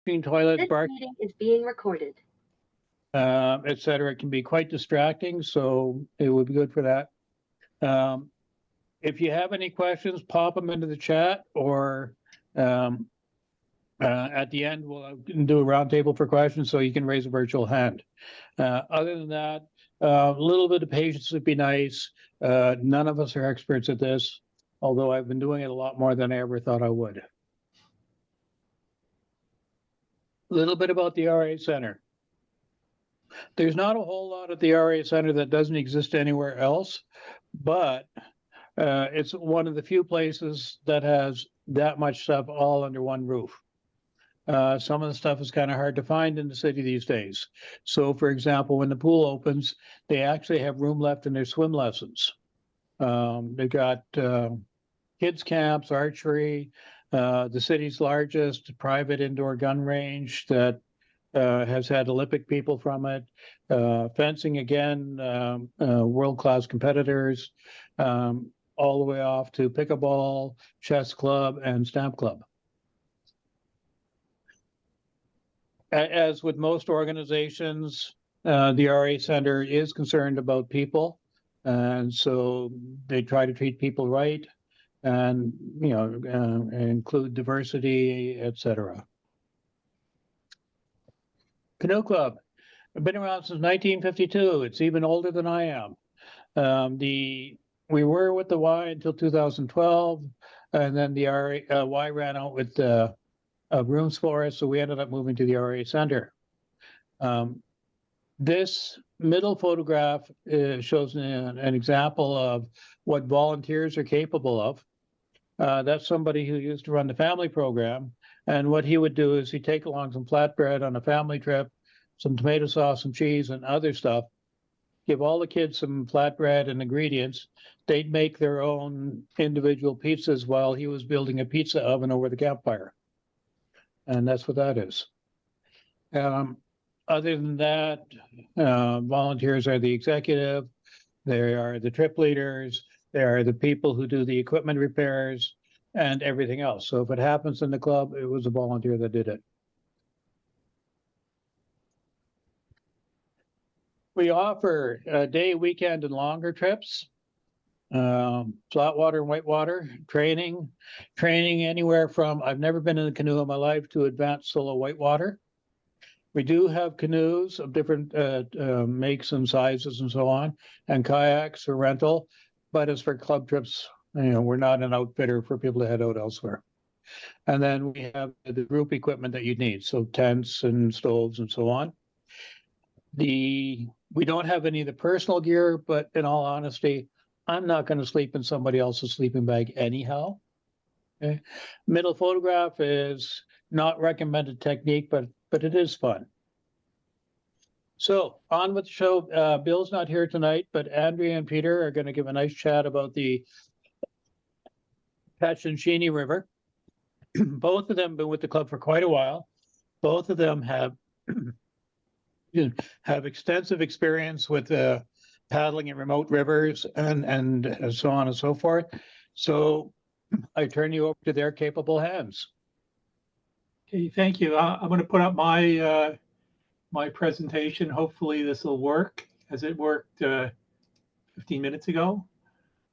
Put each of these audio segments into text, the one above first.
toilets, This bar, meeting is being recorded. etc. It can be quite distracting, so it would be good for that. If you have any questions, pop them into the chat, or at the end, we'll do a roundtable for questions, so you can raise a virtual hand. Other than that, a little bit of patience would be nice. None of us are experts at this, although I've been doing it a lot more than I ever thought I would. A little bit about the RA Center. There's not a whole lot at the RA Center that doesn't exist anywhere else, but it's one of the few places that has that much stuff all under one roof. Some of the stuff is kind of hard to find in the city these days. So, for example, when the pool opens, they actually have room left in their swim lessons. They've got kids camps, archery, the city's largest private indoor gun range that has had Olympic people from it, fencing again, world-class competitors, all the way off to pickleball, chess club, and stamp club. As with most organizations, the RA Center is concerned about people, and so they try to treat people right, and include diversity, etc. Canoe Club. I've been around since 1952. It's even older than I am. We were with the Y until 2012, and then the Y ran out with rooms for us, so we ended up moving to the RA Center. This middle photograph shows an example of what volunteers are capable of. That's somebody who used to run the family program, and what he would do is he'd take along some flatbread on a family trip, some tomato sauce, some cheese, and other stuff, give all the kids some flatbread and ingredients. They'd make their own individual pizzas while he was building a pizza oven over the campfire. And that's what that is. Other than that, volunteers are the executive, they are the trip leaders, they are the people who do the equipment repairs, and everything else. So if it happens in the club, it was a volunteer that did it. We offer day, weekend, and longer trips. Flat water and whitewater training anywhere from, I've never been in a canoe in my life, to advanced solo whitewater. We do have canoes of different makes and sizes and so on, and kayaks for rental. But as for club trips, we're not an outfitter for people to head out elsewhere. And then we have the group equipment that you need, so tents and stoves and so on. We don't have any of the personal gear, but in all honesty, I'm not going to sleep in somebody else's sleeping bag anyhow. Okay. Middle photograph is not recommended technique, but it is fun. So on with the show. Bill's not here tonight, but Andrea and Peter are going to give a nice chat about the Tatshensheni River. Both of them have been with the club for quite a while. Both of them have extensive experience with paddling in remote rivers and so on and so forth. So I turn you over to their capable hands. Okay, thank you. I'm going to put up my my presentation. Hopefully this will work as it worked 15 minutes ago.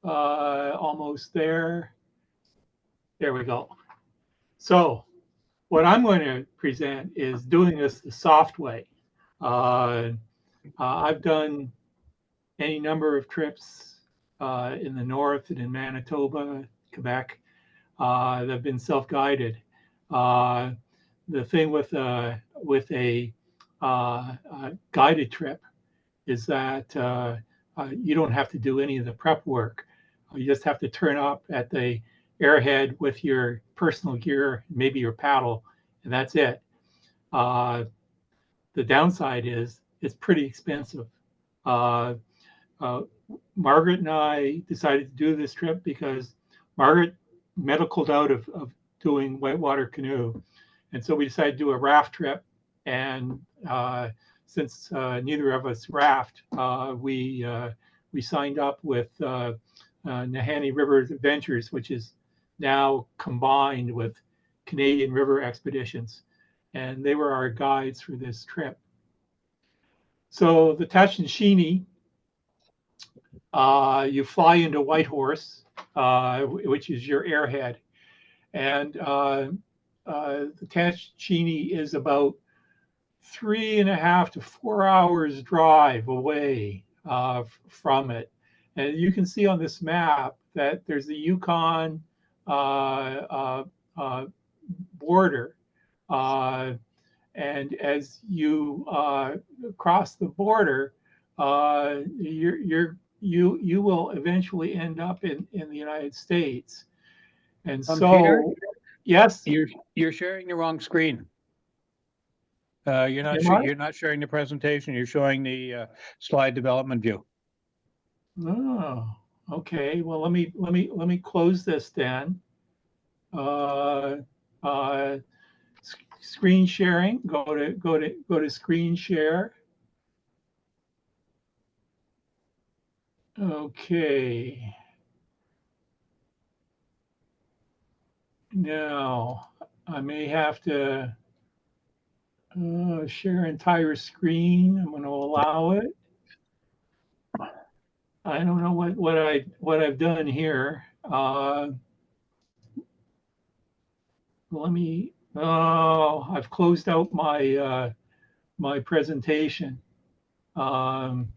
Almost there. There we go. So what I'm going to present is doing this the soft way. I've done any number of trips in the north and in Manitoba, Quebec, that have been self-guided. The thing with a guided trip is that you don't have to do any of the prep work. You just have to turn up at the airhead with your personal gear, maybe your paddle, and that's it. The downside is it's pretty expensive. Margaret and I decided to do this trip because Margaret medicaled out of doing whitewater canoe. And so we decided to do a raft trip. And since neither of us raft, we signed up with Nahanni River Adventures, which is now combined with Canadian River Expeditions. and they were our guides for this trip. So the Tatshensheni, you fly into Whitehorse, which is your airhead, and the Tatshensheni is about 3.5 to 4 hours drive away from it. And you can see on this map that there's the Yukon border. And as you cross the border, you will eventually end up in the United States. And Peter, so, yes, you're sharing the wrong screen. You're not sharing the presentation. You're showing the slide development view. Oh, okay. Well, let me close this then. Screen sharing. Go to screen share. Okay. Now I may have to share entire screen. I'm going to allow it. I don't know what I've done here. Let me. Oh, I've closed out my my presentation. Damn.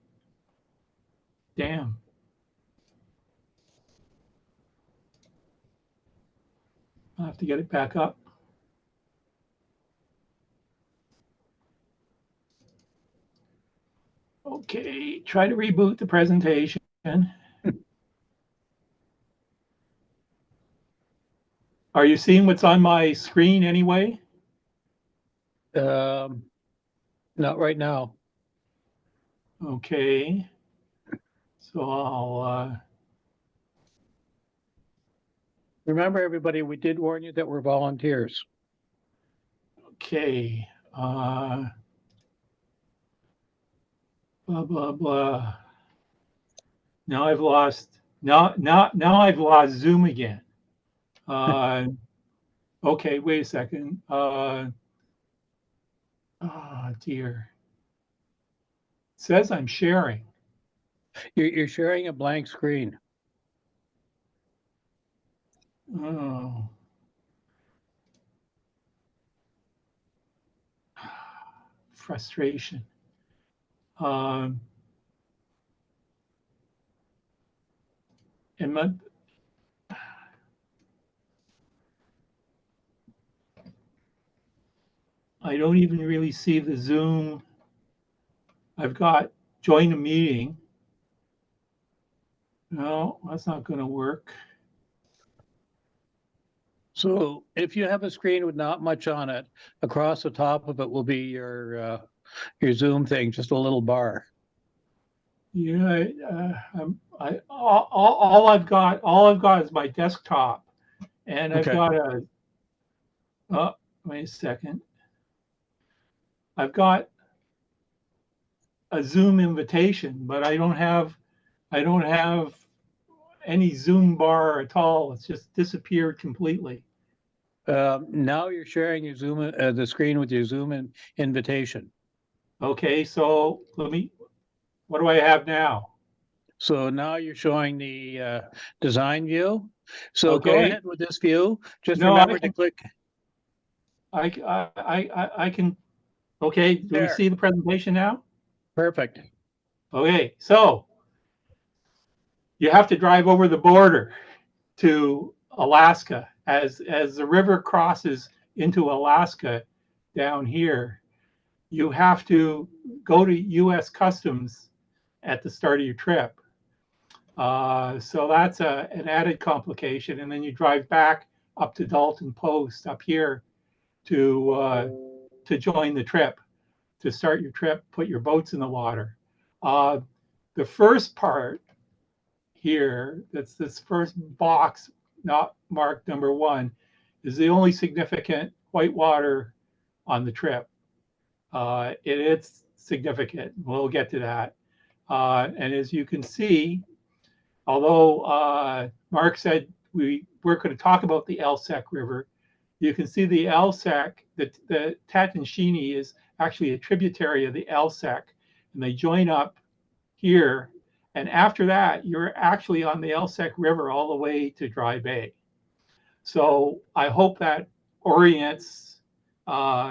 I'll have to get it back up. Okay, try to reboot the presentation. Are you seeing what's on my screen anyway? Not right now. Okay. So I'll Remember, everybody, we did warn you that we're volunteers. okay. Blah blah blah. Now I've lost I've lost Zoom again. Okay, wait a second. Oh dear. It says I'm sharing. You're sharing a blank screen. Oh. Frustration. And my, I don't even really see the Zoom. I've got join a meeting. No, that's not going to work. So if you have a screen with not much on it, across the top of it will be your Zoom thing, just a little bar. Yeah, all I've got is my desktop, and I've Okay. got a. Oh, wait a second. I've got a Zoom invitation, but I don't have any Zoom bar at all. It's just disappeared completely. Now you're sharing your Zoom, the screen with your Zoom invitation. Okay, so what do I have now? So now you're showing the design view. So go Okay. ahead with this view. Just No, remember to click I can. Okay, do we there. see the presentation now? Perfect. Okay, so you have to drive over the border to Alaska as the river crosses into Alaska down here. You have to go to U.S. Customs at the start of your trip. So that's an added complication, and then you drive back up to Dalton Post up here to join the trip, to start your trip, put your boats in the water. The first part here, that's this first box, not marked number 1, is the only significant whitewater on the trip. It's significant. We'll get to that. And as you can see, although Mark said we weren't going to talk about the Alsek River, you can see the Alsek, the Tatshensheni is actually a tributary of the Alsek, and they join up here. And after that, you're actually on the Alsek River all the way to Dry Bay. So I hope that orients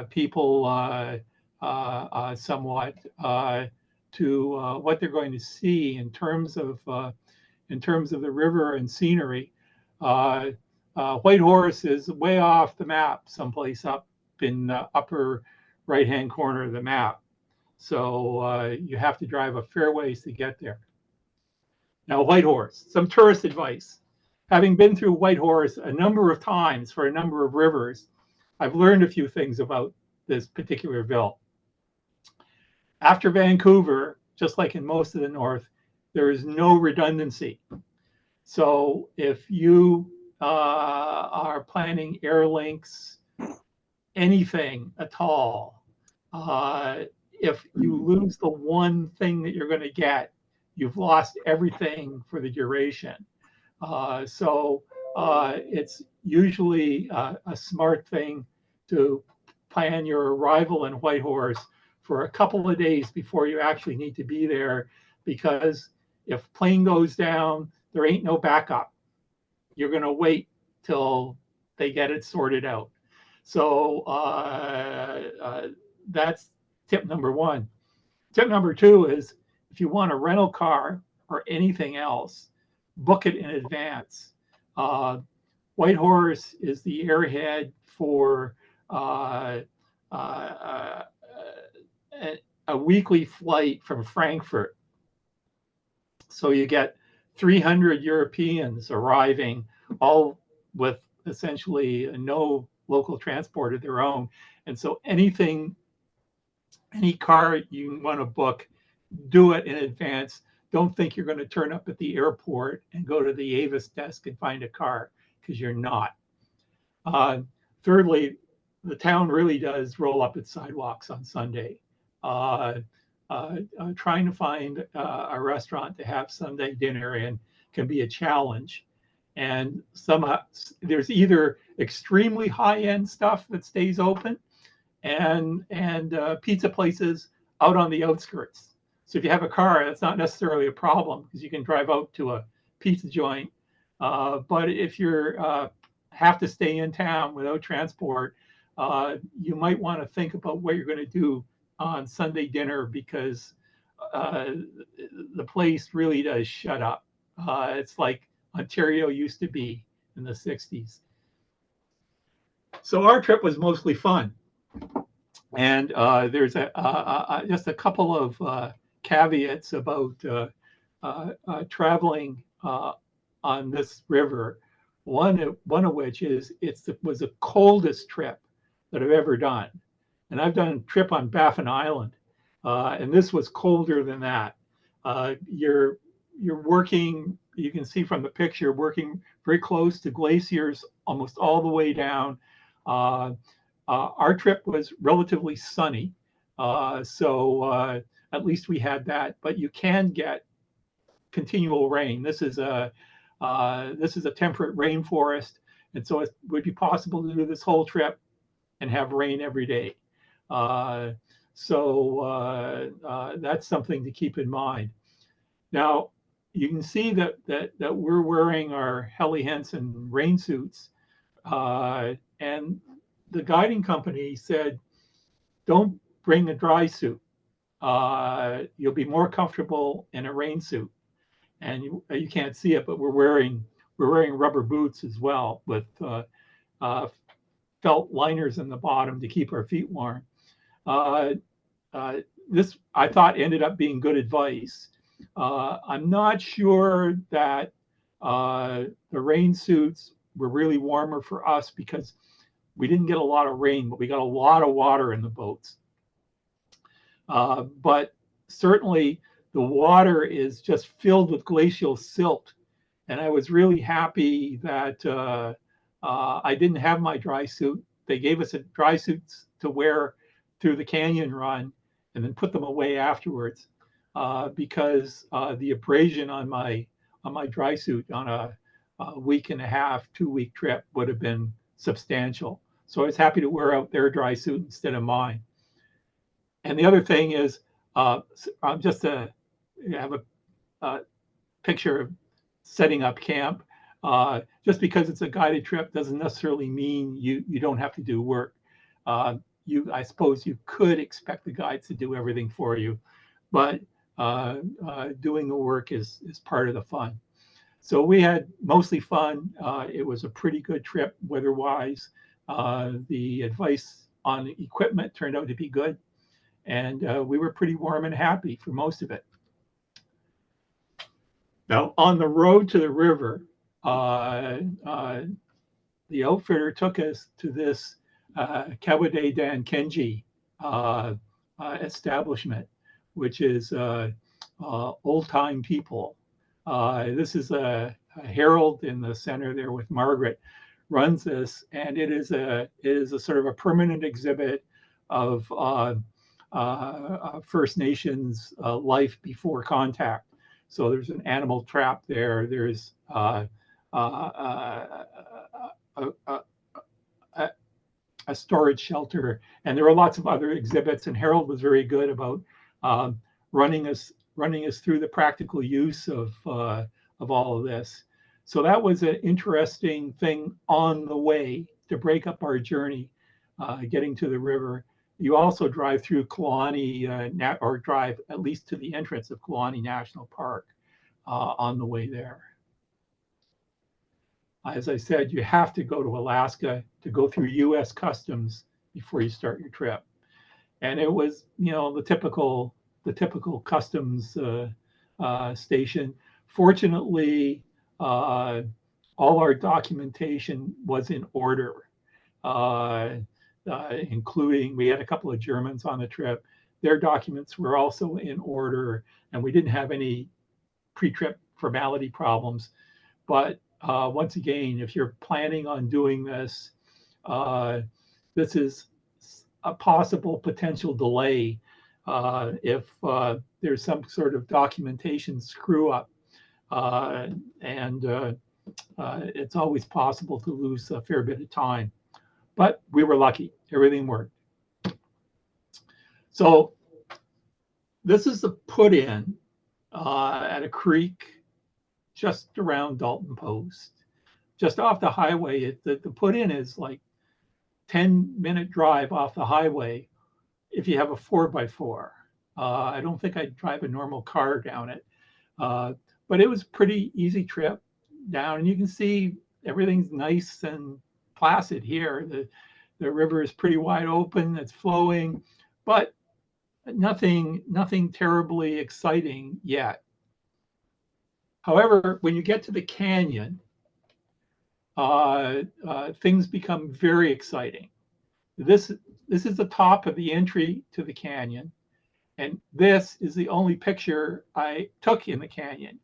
people somewhat to what they're going to see in terms of the river and scenery. White Horse is way off the map, someplace up in the upper right-hand corner of the map. So you have to drive a fair ways to get there. Now, White Horse, some tourist advice. Having been through White Horse a number of times for a number of rivers, I've learned a few things about this particular ville. After Vancouver, just like in most of the North, there is no redundancy. So if you are planning air links, anything at all, if you lose the one thing that you're going to get, you've lost everything for the duration. So it's usually a smart thing to plan your arrival in White Horse for a couple of days before you actually need to be there, because if plane goes down, there ain't no backup. You're going to wait till they get it sorted out. So that's tip number one. Tip number two is, if you want a rental car or anything else, book it in advance. White Horse is the airhead for a weekly flight from Frankfurt. So you get 300 Europeans arriving, all with essentially no local transport of their own. And so any car you want to book, do it in advance. Don't think you're going to turn up at the airport and go to the Avis desk and find a car, because you're not. Thirdly, the town really does roll up its sidewalks on Sunday. Trying to find a restaurant to have Sunday dinner in can be a challenge. And there's either extremely high-end stuff that stays open, and pizza places out on the outskirts. So if you have a car, that's not necessarily a problem, because you can drive out to a pizza joint. But if you have to stay in town without transport, you might want to think about what you're going to do on Sunday dinner, because the place really does shut up. It's like Ontario used to be in the 60s. So our trip was mostly fun. And there's just a couple of caveats about traveling on this river. One of which is it was the coldest trip that I've ever done. And I've done a trip on Baffin Island, and this was colder than that. You're working, you can see from the picture, working very close to glaciers almost all the way down. Our trip was relatively sunny, so at least we had that. But you can get continual rain. This is a temperate rainforest, and so it would be possible to do this whole trip and have rain every day. So that's something to keep in mind. Now, you can see that we're wearing our Helly Hansen rain suits, and the guiding company said, don't bring a dry suit. You'll be more comfortable in a rain suit. And you can't see it, but we're wearing rubber boots as well, with felt liners in the bottom to keep our feet warm. This, I thought, ended up being good advice. I'm not sure that the rain suits were really warmer for us, because we didn't get a lot of rain, but we got a lot of water in the boats. But certainly the water is just filled with glacial silt. And I was really happy that I didn't have my dry suit. They gave us a dry suits to wear through the canyon run, and then put them away afterwards, because the abrasion on my dry suit on a week and a half, 2-week trip would have been substantial. So I was happy to wear out their dry suit instead of mine. And the other thing is, just to have a picture of setting up camp. Just because it's a guided trip doesn't necessarily mean you don't have to do work. I suppose you could expect the guides to do everything for you, but doing the work is part of the fun. So we had mostly fun. It was a pretty good trip weather-wise. The advice on equipment turned out to be good, and we were pretty warm and happy for most of it. Now, on the road to the river, the outfitter took us to this Kawade Dan Kenji establishment, which is old time people. This is a Harold in the center there with Margaret runs this, and it is a sort of a permanent exhibit of First Nations life before contact. So there's an animal trap there. There's a storage shelter, and there are lots of other exhibits. And Harold was very good about running us through the practical use of all of this. So that was an interesting thing on the way to break up our journey, getting to the river. You also drive through Kluane, or drive at least to the entrance of Kluane National Park on the way there. As I said, you have to go to Alaska to go through U.S. customs before you start your trip. And it was, the typical customs station. Fortunately, all our documentation was in order. Including, we had a couple of Germans on the trip. Their documents were also in order, and we didn't have any pre-trip formality problems. But once again, if you're planning on doing this, this is a possible potential delay if there's some sort of documentation screw up. And it's always possible to lose a fair bit of time. But we were lucky. Everything worked. So this is the put-in at a creek just around Dalton Post. Just off the highway, the put-in is like 10-minute drive off the highway if you have a 4x4. I don't think I'd drive a normal car down it. But it was a pretty easy trip down. And you can see everything's nice and placid here. The river is pretty wide open, it's flowing, but nothing terribly exciting yet. However, when you get to the canyon, things become very exciting. This is the top of the entry to the canyon, and this is the only picture I took in the canyon,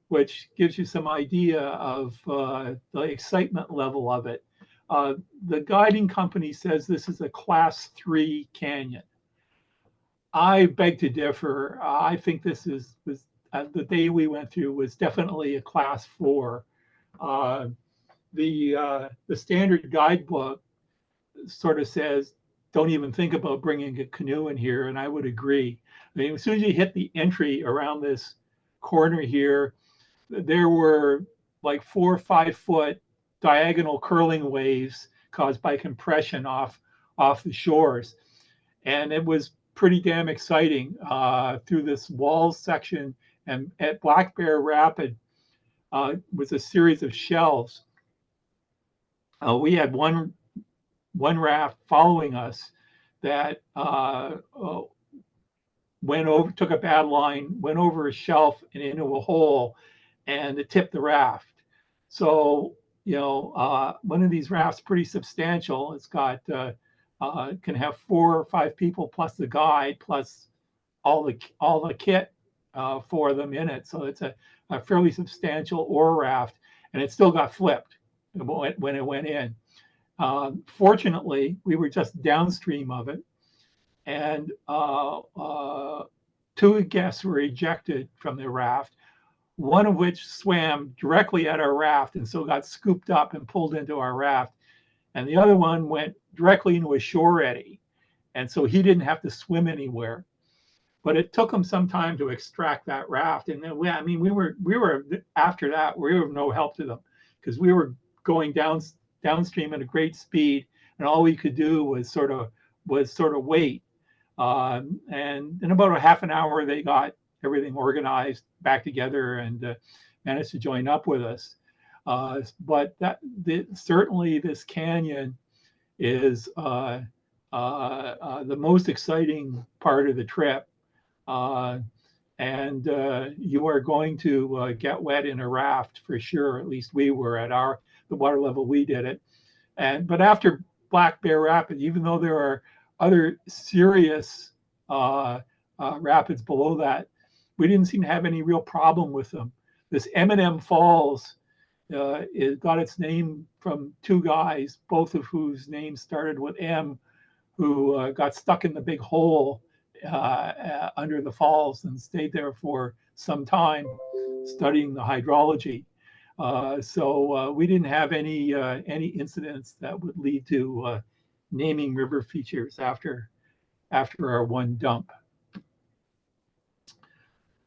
which gives you some idea of the excitement level of it. The guiding company says this is a class 3 canyon. I beg to differ. I think this was the day we went through was definitely a class 4. The standard guidebook sort of says, don't even think about bringing a canoe in here, and I would agree. I mean, as soon as you hit the entry around this corner here, there were like 4 or 5 foot diagonal curling waves caused by compression off the shores. And it was pretty damn exciting through this walls section. And at Black Bear Rapid was a series of shelves. We had one raft following us that took a bad line, went over a shelf and into a hole, and it tipped the raft. So, one of these rafts pretty substantial. It's got can have 4 or 5 people plus the guide plus all the kit for them in it. So it's a fairly substantial oar raft, and it still got flipped when it went in. Fortunately, we were just downstream of it, and 2 guests were ejected from the raft, one of which swam directly at our raft and so got scooped up and pulled into our raft. and the other one went directly into a shore eddy. And so he didn't have to swim anywhere. But it took him some time to extract that raft. And then we were after that, we were of no help to them because we were going downstream at a great speed, and all we could do was sort of wait. And in about a half an hour, they got everything organized back together and managed to join up with us. But certainly this canyon is the most exciting part of the trip. And you are going to get wet in a raft for sure. At least we were at the water level we did it. But after Black Bear Rapids, even though there are other serious rapids below that, we didn't seem to have any real problem with them. This M&M Falls it got its name from two guys, both of whose names started with M, who got stuck in the big hole under the falls and stayed there for some time studying the hydrology. So we didn't have any incidents that would lead to naming river features after our one dump.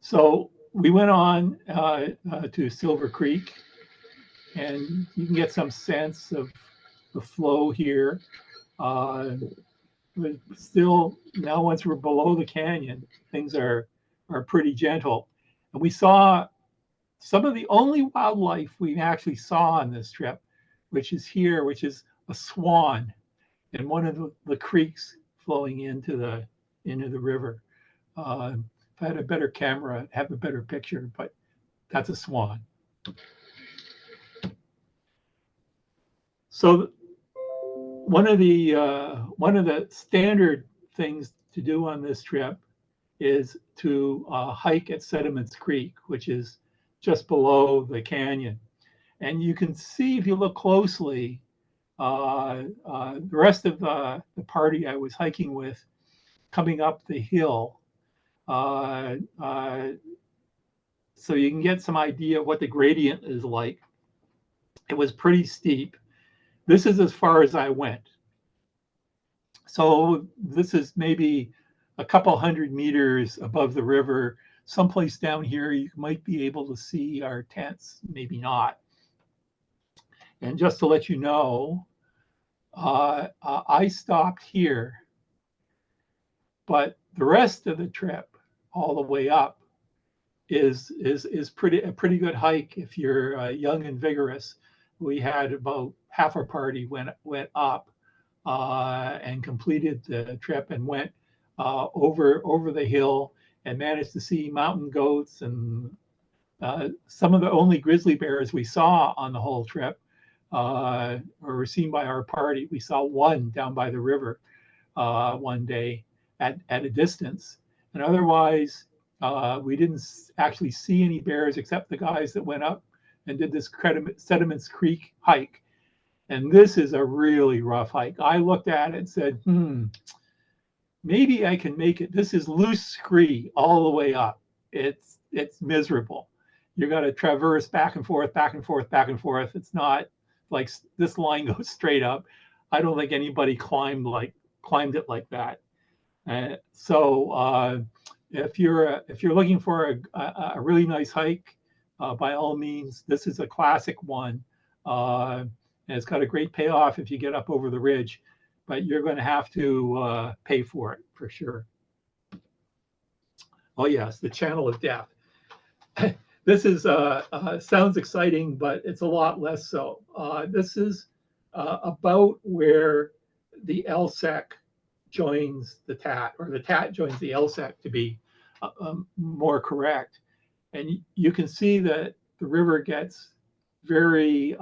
So we went on to Silver Creek, and you can get some sense of the flow here. But still, now once we're below the canyon, things are pretty gentle. And we saw some of the only wildlife we actually saw on this trip, which is here, which is a swan in one of the creeks flowing into the river. If I had a better camera, I'd have a better picture, but that's a swan. So one of the standard things to do on this trip is to hike at Sediments Creek, which is just below the canyon. And you can see, if you look closely, the rest of the party I was hiking with coming up the hill. So you can get some idea of what the gradient is like. It was pretty steep. This is as far as I went. So this is maybe a couple hundred meters above the river. Someplace down here, you might be able to see our tents, maybe not. And just to let you know, I stopped here, but the rest of the trip, all the way up, is a pretty good hike if you're young and vigorous. We had about half our party went up and completed the trip and went over the hill and managed to see mountain goats and some of the only grizzly bears we saw on the whole trip or were seen by our party. We saw one down by the river one day at a distance, and otherwise we didn't actually see any bears except the guys that went up and did this Sediments Creek hike. And this is a really rough hike. I looked at it and said, maybe I can make it. This is loose scree all the way up. It's miserable. You got to traverse back and forth, back and forth, back and forth. It's not like this line goes straight up. I don't think anybody climbed it like that. So if you're looking for a really nice hike, by all means, this is a classic one. And it's got a great payoff if you get up over the ridge, but you're going to have to pay for it for sure. Oh yes, the Channel of Death. This is sounds exciting, but it's a lot less so. This is about where the Alsek joins the Tat, or the Tat joins the Alsek, to be more correct. And you can see that the river gets very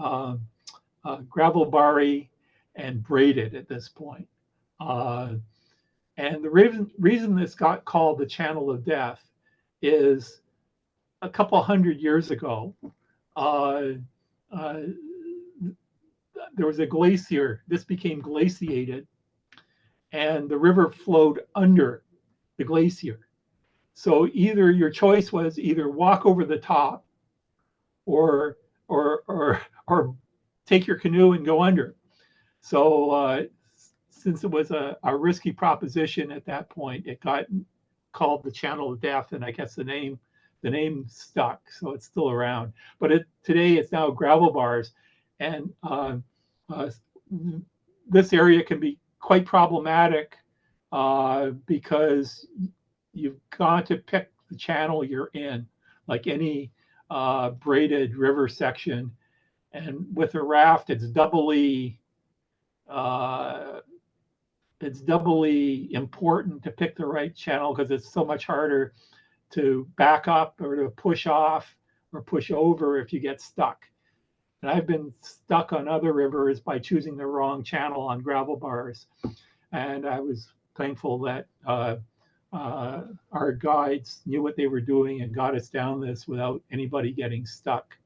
gravel barry and braided at this point. And the reason this got called the Channel of Death is a couple hundred years ago, there was a glacier. This became glaciated, and the river flowed under the glacier. So either your choice was either walk over the top or take your canoe and go under. So since it was a risky proposition at that point, it got called the Channel of Death, and I guess the name stuck, so it's still around. But today it's now gravel bars, and this area can be quite problematic because you've got to pick the channel you're in, like any braided river section. And with a raft, it's doubly important to pick the right channel because it's so much harder to back up or to push off or push over if you get stuck. And I've been stuck on other rivers by choosing the wrong channel on gravel bars. And I was thankful that our guides knew what they were doing and got us down this without anybody getting stuck.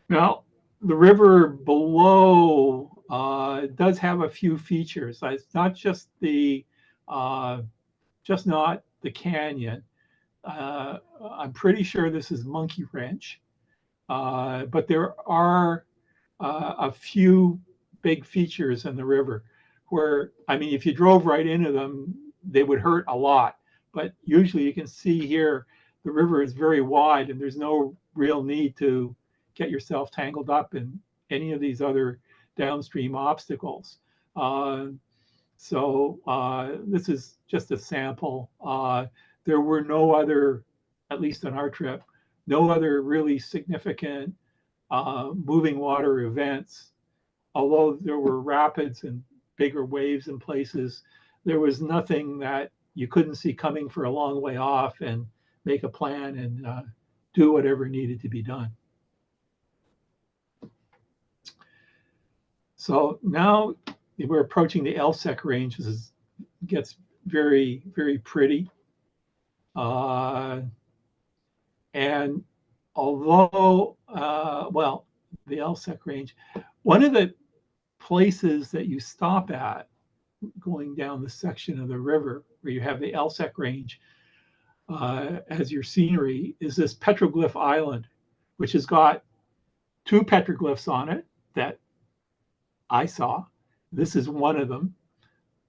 Now, the river below does have a few features. It's not just not the canyon. I'm pretty sure this is Monkey Wrench, but there are a few big features in the river where, I mean, if you drove right into them, they would hurt a lot. But usually you can see here, the river is very wide and there's no real need to get yourself tangled up in any of these other downstream obstacles. This is just a sample. There were no other, at least on our trip, no other really significant moving water events. Although there were rapids and bigger waves in places, there was nothing that you couldn't see coming for a long way off and make a plan and do whatever needed to be done. So now we're approaching the Alsek Range. This gets very, very pretty. And although, well, the Alsek Range, one of the places that you stop at going down the section of the river where you have the Alsek Range as your scenery is this petroglyph island, which has got 2 petroglyphs on it that I saw. This is one of them.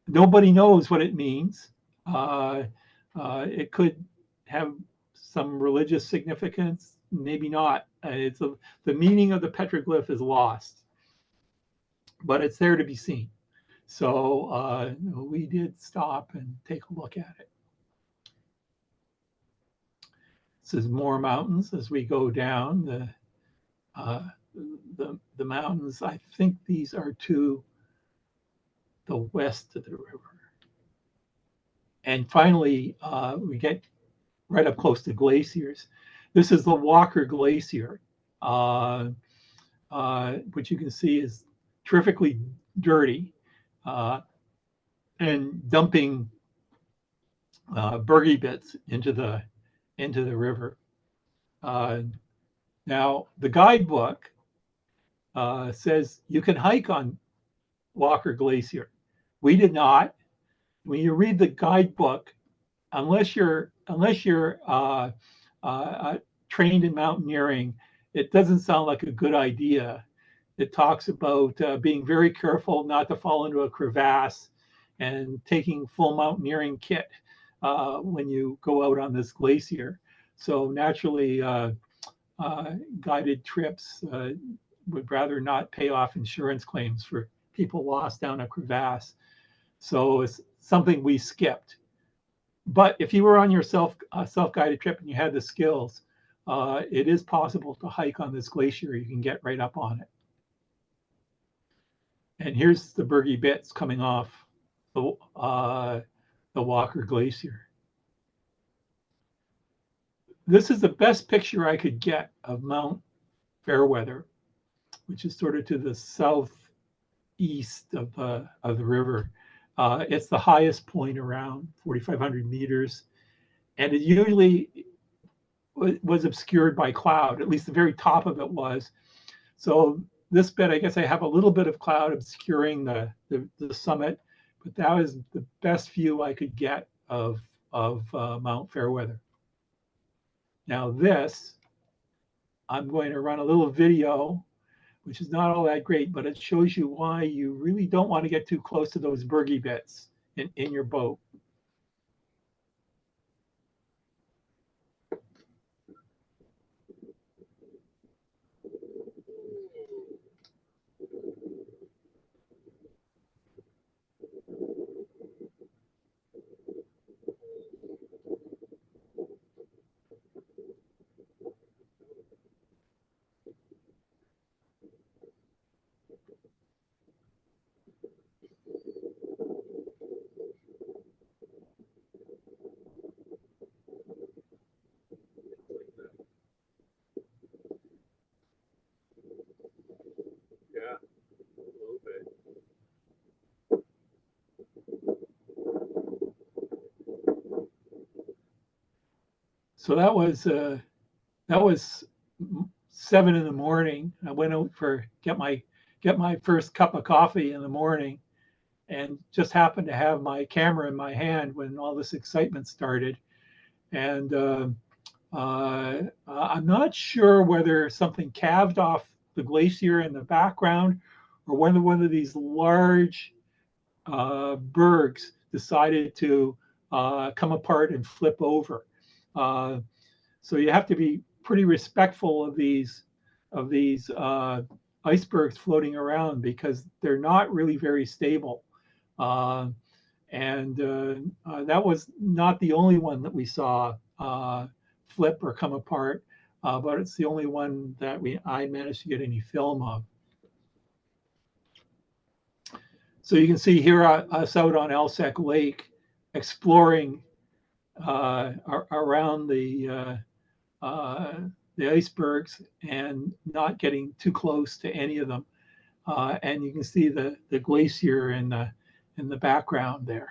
Nobody knows what it means. It could have some religious significance, maybe not. The meaning of the petroglyph is lost, but it's there to be seen. So we did stop and take a look at it. This is more mountains as we go down the mountains. I think these are to the west of the river. And finally, we get right up close to glaciers. This is the Walker Glacier, which you can see is terrifically dirty and dumping bergy bits into the river. Now, the guidebook says you can hike on Walker Glacier. We did not. When you read the guidebook, unless you're trained in mountaineering, it doesn't sound like a good idea. It talks about being very careful not to fall into a crevasse and taking full mountaineering kit when you go out on this glacier. So naturally, guided trips would rather not pay off insurance claims for people lost down a crevasse. So it's something we skipped. But if you were on your self-guided trip and you had the skills, it is possible to hike on this glacier. You can get right up on it. And here's the bergy bits coming off the Walker Glacier. This is the best picture I could get of Mount Fairweather, which is sort of to the southeast of the river. It's the highest point around 4,500 meters, and it usually was obscured by cloud. At least the very top of it was. So this bit, I guess I have a little bit of cloud obscuring the summit, but that was the best view I could get of Mount Fairweather. Now this, I'm going to run a little video which is not all that great, but it shows you why you really don't want to get too close to those bergy bits in your boat. Yeah, a little bit. So that was 7 in the morning. I went out for get my first cup of coffee in the morning, and just happened to have my camera in my hand when all this excitement started. And I'm not sure whether something calved off the glacier in the background, or whether one of these large bergs decided to come apart and flip over. So you have to be pretty respectful of these icebergs floating around, because they're not really very stable. And that was not the only one that we saw flip or come apart, but it's the only one that I managed to get any film of. So you can see here us out on Alsek Lake exploring around the icebergs and not getting too close to any of them. And you can see the glacier in the background there.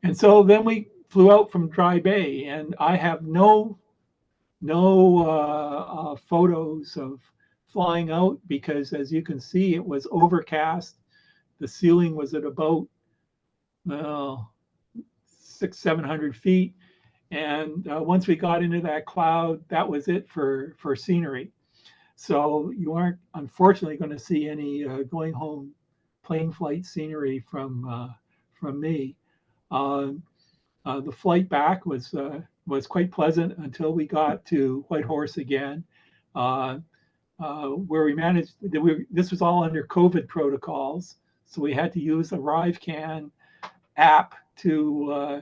And so then we flew out from Dry Bay, and I have no photos of flying out, because as you can see, it was overcast. The ceiling was at about 600-700 feet. And once we got into that cloud, that was it for scenery. So you aren't, unfortunately, going to see any going home plane flight scenery from me. The flight back was quite pleasant until we got to Whitehorse again, where we managed. This was all under COVID protocols, so we had to use the ArriveCan app to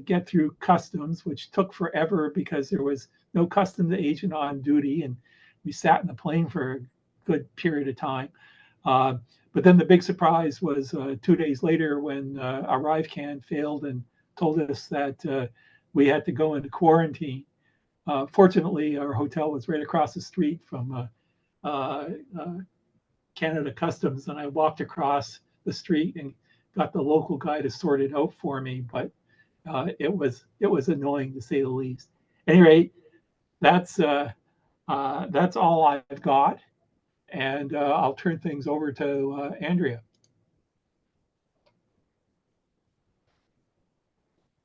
get through customs, which took forever because there was no customs agent on duty, and we sat in the plane for a good period of time. But then the big surprise was 2 days later, when ArriveCan failed and told us that we had to go into quarantine. Fortunately, our hotel was right across the street from Canada Customs, and I walked across the street and got the local guy to sort it out for me. But it was annoying, to say the least. At any rate, that's all I've got. And I'll turn things over to Andrea.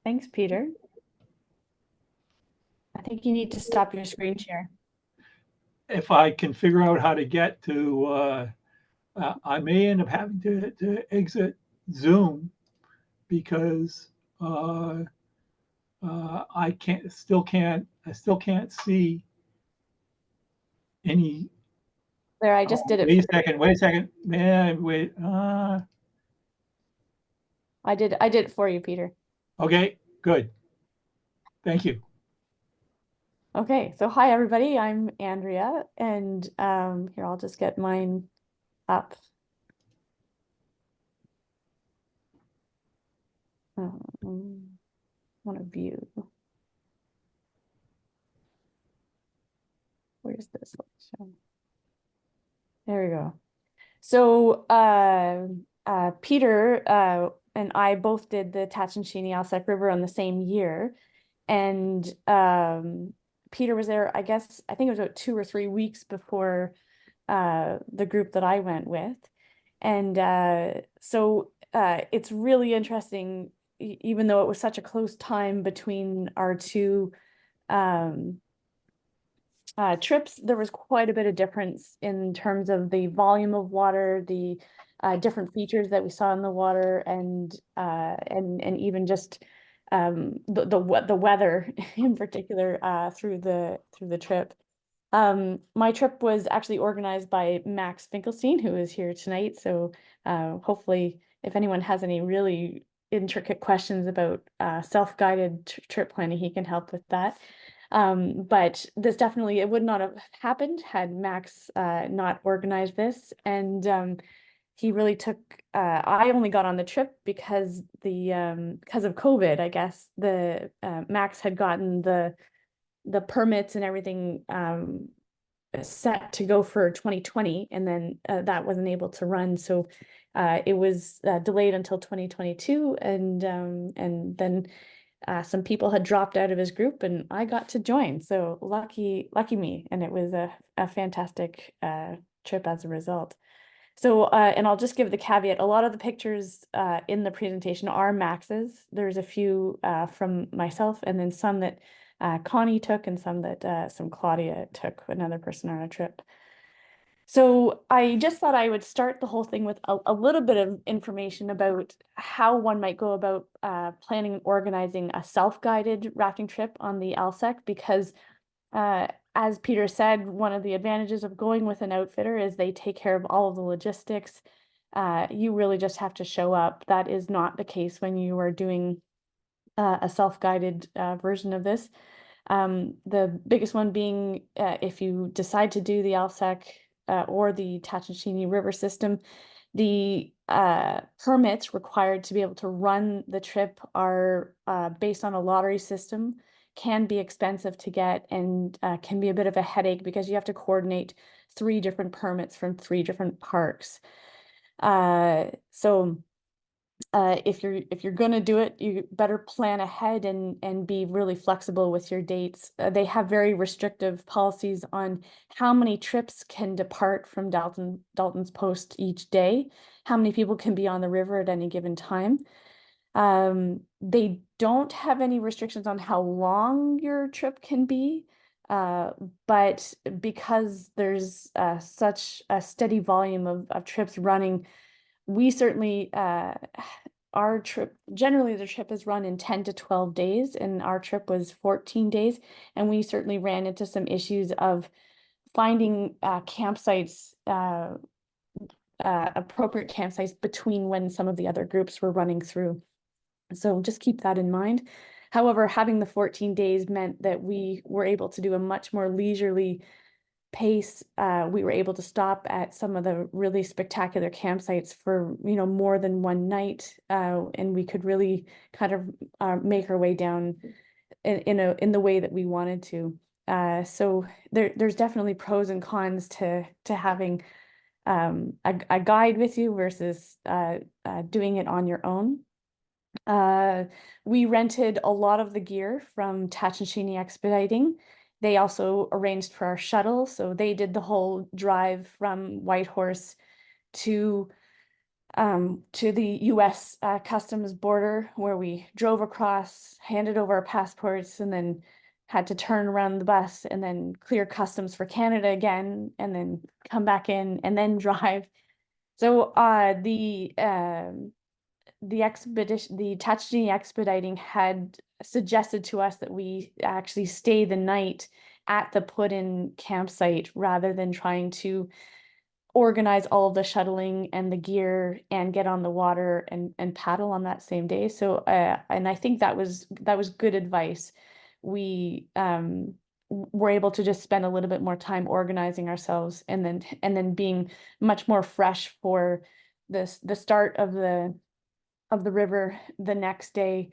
Thanks, Peter. I think you need to stop your screen share. If I can figure out how to get to, I may end up having to exit Zoom, because I still can't see any. There, I just did it. Wait a second. Man, wait. I did it for you, Peter. Okay, good. Thank you. Okay, so hi everybody, I'm Andrea, and here, I'll just get mine up. Want to view. Where's this? There we go. So Peter and I both did the Tatshensheni Alsek River on the same year, and Peter was there, I think it was about 2 or 3 weeks before the group that I went with. And so it's really interesting, even though it was such a close time between our two trips, there was quite a bit of difference in terms of the volume of water, the different features that we saw in the water, and even just the weather in particular through the trip. My trip was actually organized by Max Finkelstein, who is here tonight. So hopefully, if anyone has any really intricate questions about self-guided trip planning, he can help with that. But this definitely, it would not have happened had Max not organized this. And he really took, I only got on the trip because of COVID, I guess. The Max had gotten the permits and everything set to go for 2020, and then that wasn't able to run. So it was delayed until 2022, and then some people had dropped out of his group, and I got to join. So lucky me, and it was a fantastic trip as a result. So and I'll just give the caveat: a lot of the pictures in the presentation are Max's. There's a few from myself, and then some that Connie took, and some Claudia took, another person on a trip. So I just thought I would start the whole thing with a little bit of information about how one might go about planning and organizing a self-guided rafting trip on the Alsek, because as Peter said, one of the advantages of going with an outfitter is they take care of all of the logistics. You really just have to show up. That is not the case when you are doing a self-guided version of this. The biggest one being if you decide to do the Alsek or the Tatshensheni River system, the permits required to be able to run the trip are based on a lottery system, can be expensive to get, and can be a bit of a headache because you have to coordinate 3 different permits from 3 different parks. So if you're going to do it, you better plan ahead and be really flexible with your dates. They have very restrictive policies on how many trips can depart from Dalton's Post each day, how many people can be on the river at any given time. They don't have any restrictions on how long your trip can be, but because there's such a steady volume of trips running, we certainly our trip, generally the trip is run in 10 to 12 days, and our trip was 14 days, and we certainly ran into some issues of finding campsites, appropriate campsites between when some of the other groups were running through. So just keep that in mind. However, having the 14 days meant that we were able to do a much more leisurely pace. We were able to stop at some of the really spectacular campsites for more than one night, and we could really kind of make our way down in the way that we wanted to. So there's definitely pros and cons to having a guide with you versus doing it on your own. We rented a lot of the gear from Tatshensheni Expediting. They also arranged for our shuttle, so they did the whole drive from Whitehorse to the US customs border, where we drove across, handed over our passports, and then had to turn around the bus and then clear customs for Canada again, and then come back in and then drive. So the expedition, the Tatshensheni Expediting had suggested to us that we actually stay the night at the put-in campsite rather than trying to organize all of the shuttling and the gear and get on the water and paddle on that same day. So and I think that was good advice. We were able to just spend a little bit more time organizing ourselves, and then being much more fresh for the start of the river the next day,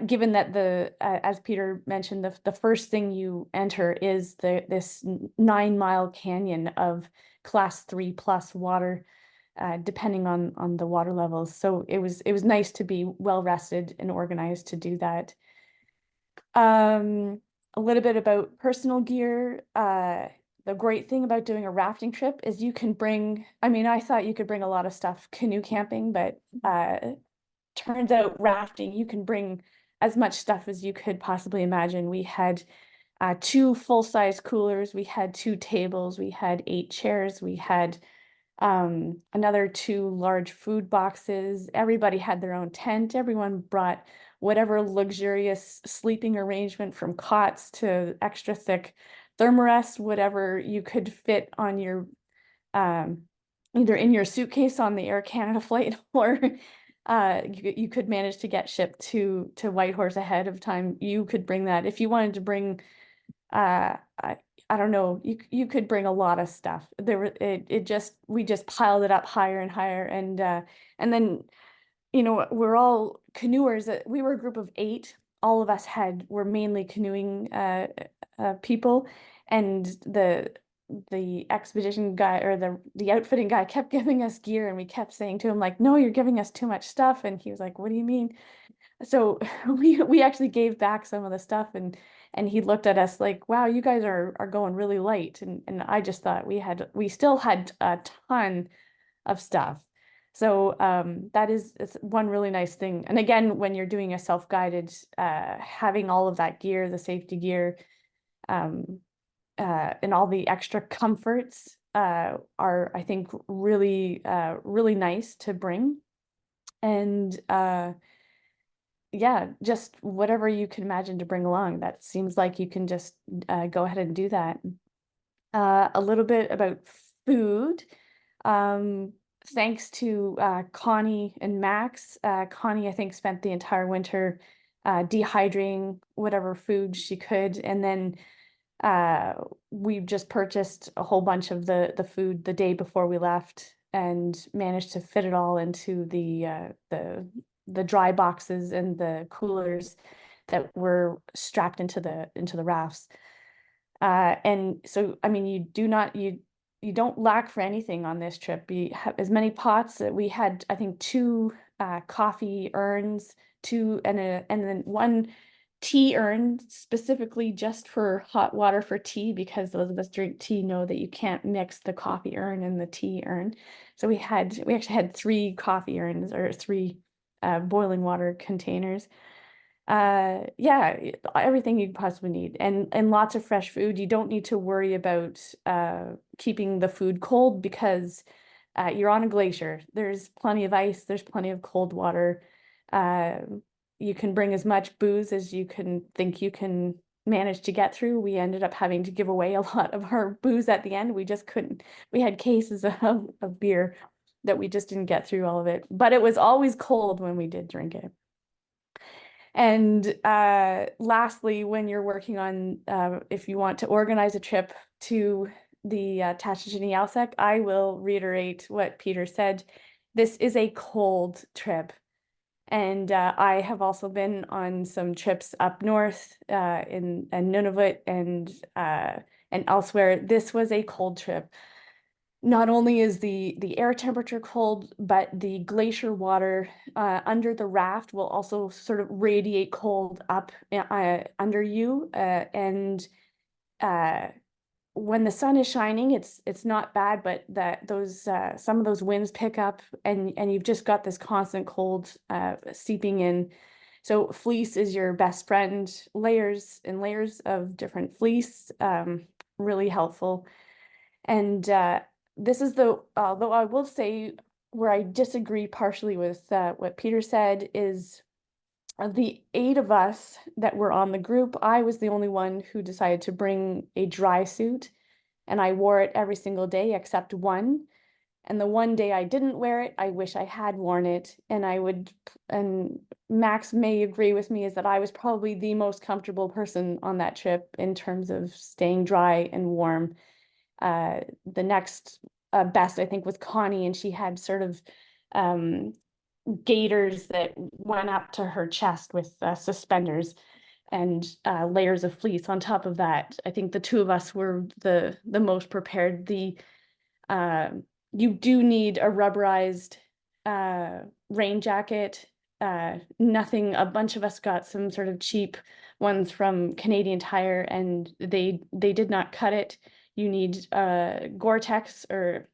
given that as Peter mentioned, the first thing you enter is this 9-mile canyon of class 3+ water, depending on the water levels. So it was nice to be well rested and organized to do that. A little bit about personal gear. The great thing about doing a rafting trip is you can bring, I thought you could bring a lot of stuff canoe camping, but turns out rafting, you can bring as much stuff as you could possibly imagine. We had 2 full-size coolers, we had 2 tables, we had 8 chairs, we had another 2 large food boxes. Everybody had their own tent. Everyone brought whatever luxurious sleeping arrangement, from cots to extra thick thermarest, whatever you could fit on your either in your suitcase on the Air Canada flight, or you could manage to get shipped to Whitehorse ahead of time. You could bring that if you wanted to bring. I don't know. You could bring a lot of stuff. We just piled it up higher and higher, and then we're all canoers. We were a group of 8. All of us were mainly canoeing people, and the expedition guy, or the outfitting guy, kept giving us gear, and we kept saying to him, like, no, you're giving us too much stuff, and he was like, what do you mean? So we actually gave back some of the stuff, and he looked at us like, wow, you guys are going really light, and I just thought we still had a ton of stuff. So it's one really nice thing. And again, when you're doing a self-guided, having all of that gear, the safety gear, and all the extra comforts are, I think, really really nice to bring. And yeah, just whatever you can imagine to bring along. That seems like you can just go ahead and do that. A little bit about food. Thanks to Connie and Max. Connie, I think, spent the entire winter dehydrating whatever food she could, and then we just purchased a whole bunch of the food the day before we left, and managed to fit it all into the dry boxes and the coolers that were strapped into the rafts. And so, I mean, you don't lack for anything on this trip. You have as many pots. We had, I think, 2 coffee urns, 2 and then 1 tea urn, specifically just for hot water for tea, because those of us drink tea know that you can't mix the coffee urn and the tea urn. So we actually had 3 coffee urns, or 3 boiling water containers. Yeah, everything you possibly need, and lots of fresh food. You don't need to worry about keeping the food cold, because you're on a glacier. There's plenty of ice, there's plenty of cold water. You can bring as much booze as you can manage to get through. We ended up having to give away a lot of our booze at the end. We just couldn't. We had cases of beer that we just didn't get through all of it, but it was always cold when we did drink it. And lastly, when you're working on, if you want to organize a trip to the Tatshensheni Alsek, I will reiterate what Peter said. This is a cold trip. And I have also been on some trips up north in Nunavut and elsewhere. This was a cold trip. Not only is the air temperature cold, but the glacier water under the raft will also sort of radiate cold up under you. And when the sun is shining, it's not bad, but some of those winds pick up, and you've just got this constant cold seeping in. So fleece is your best friend. Layers and layers of different fleece, really helpful. And this is although I will say where I disagree partially with what Peter said, is of the 8 of us that were on the group, I was the only one who decided to bring a dry suit, and I wore it every single day except one. And the one day I didn't wear it, I wish I had worn it. And Max may agree with me, is that I was probably the most comfortable person on that trip in terms of staying dry and warm. The next best, I think, was Connie, and she had sort of gaiters that went up to her chest with suspenders and layers of fleece on top of that. I think the 2 of us were the most prepared. You do need a rubberized rain jacket. Nothing. A bunch of us got some sort of cheap ones from Canadian Tire, and they did not cut it. You need Gore-Tex, or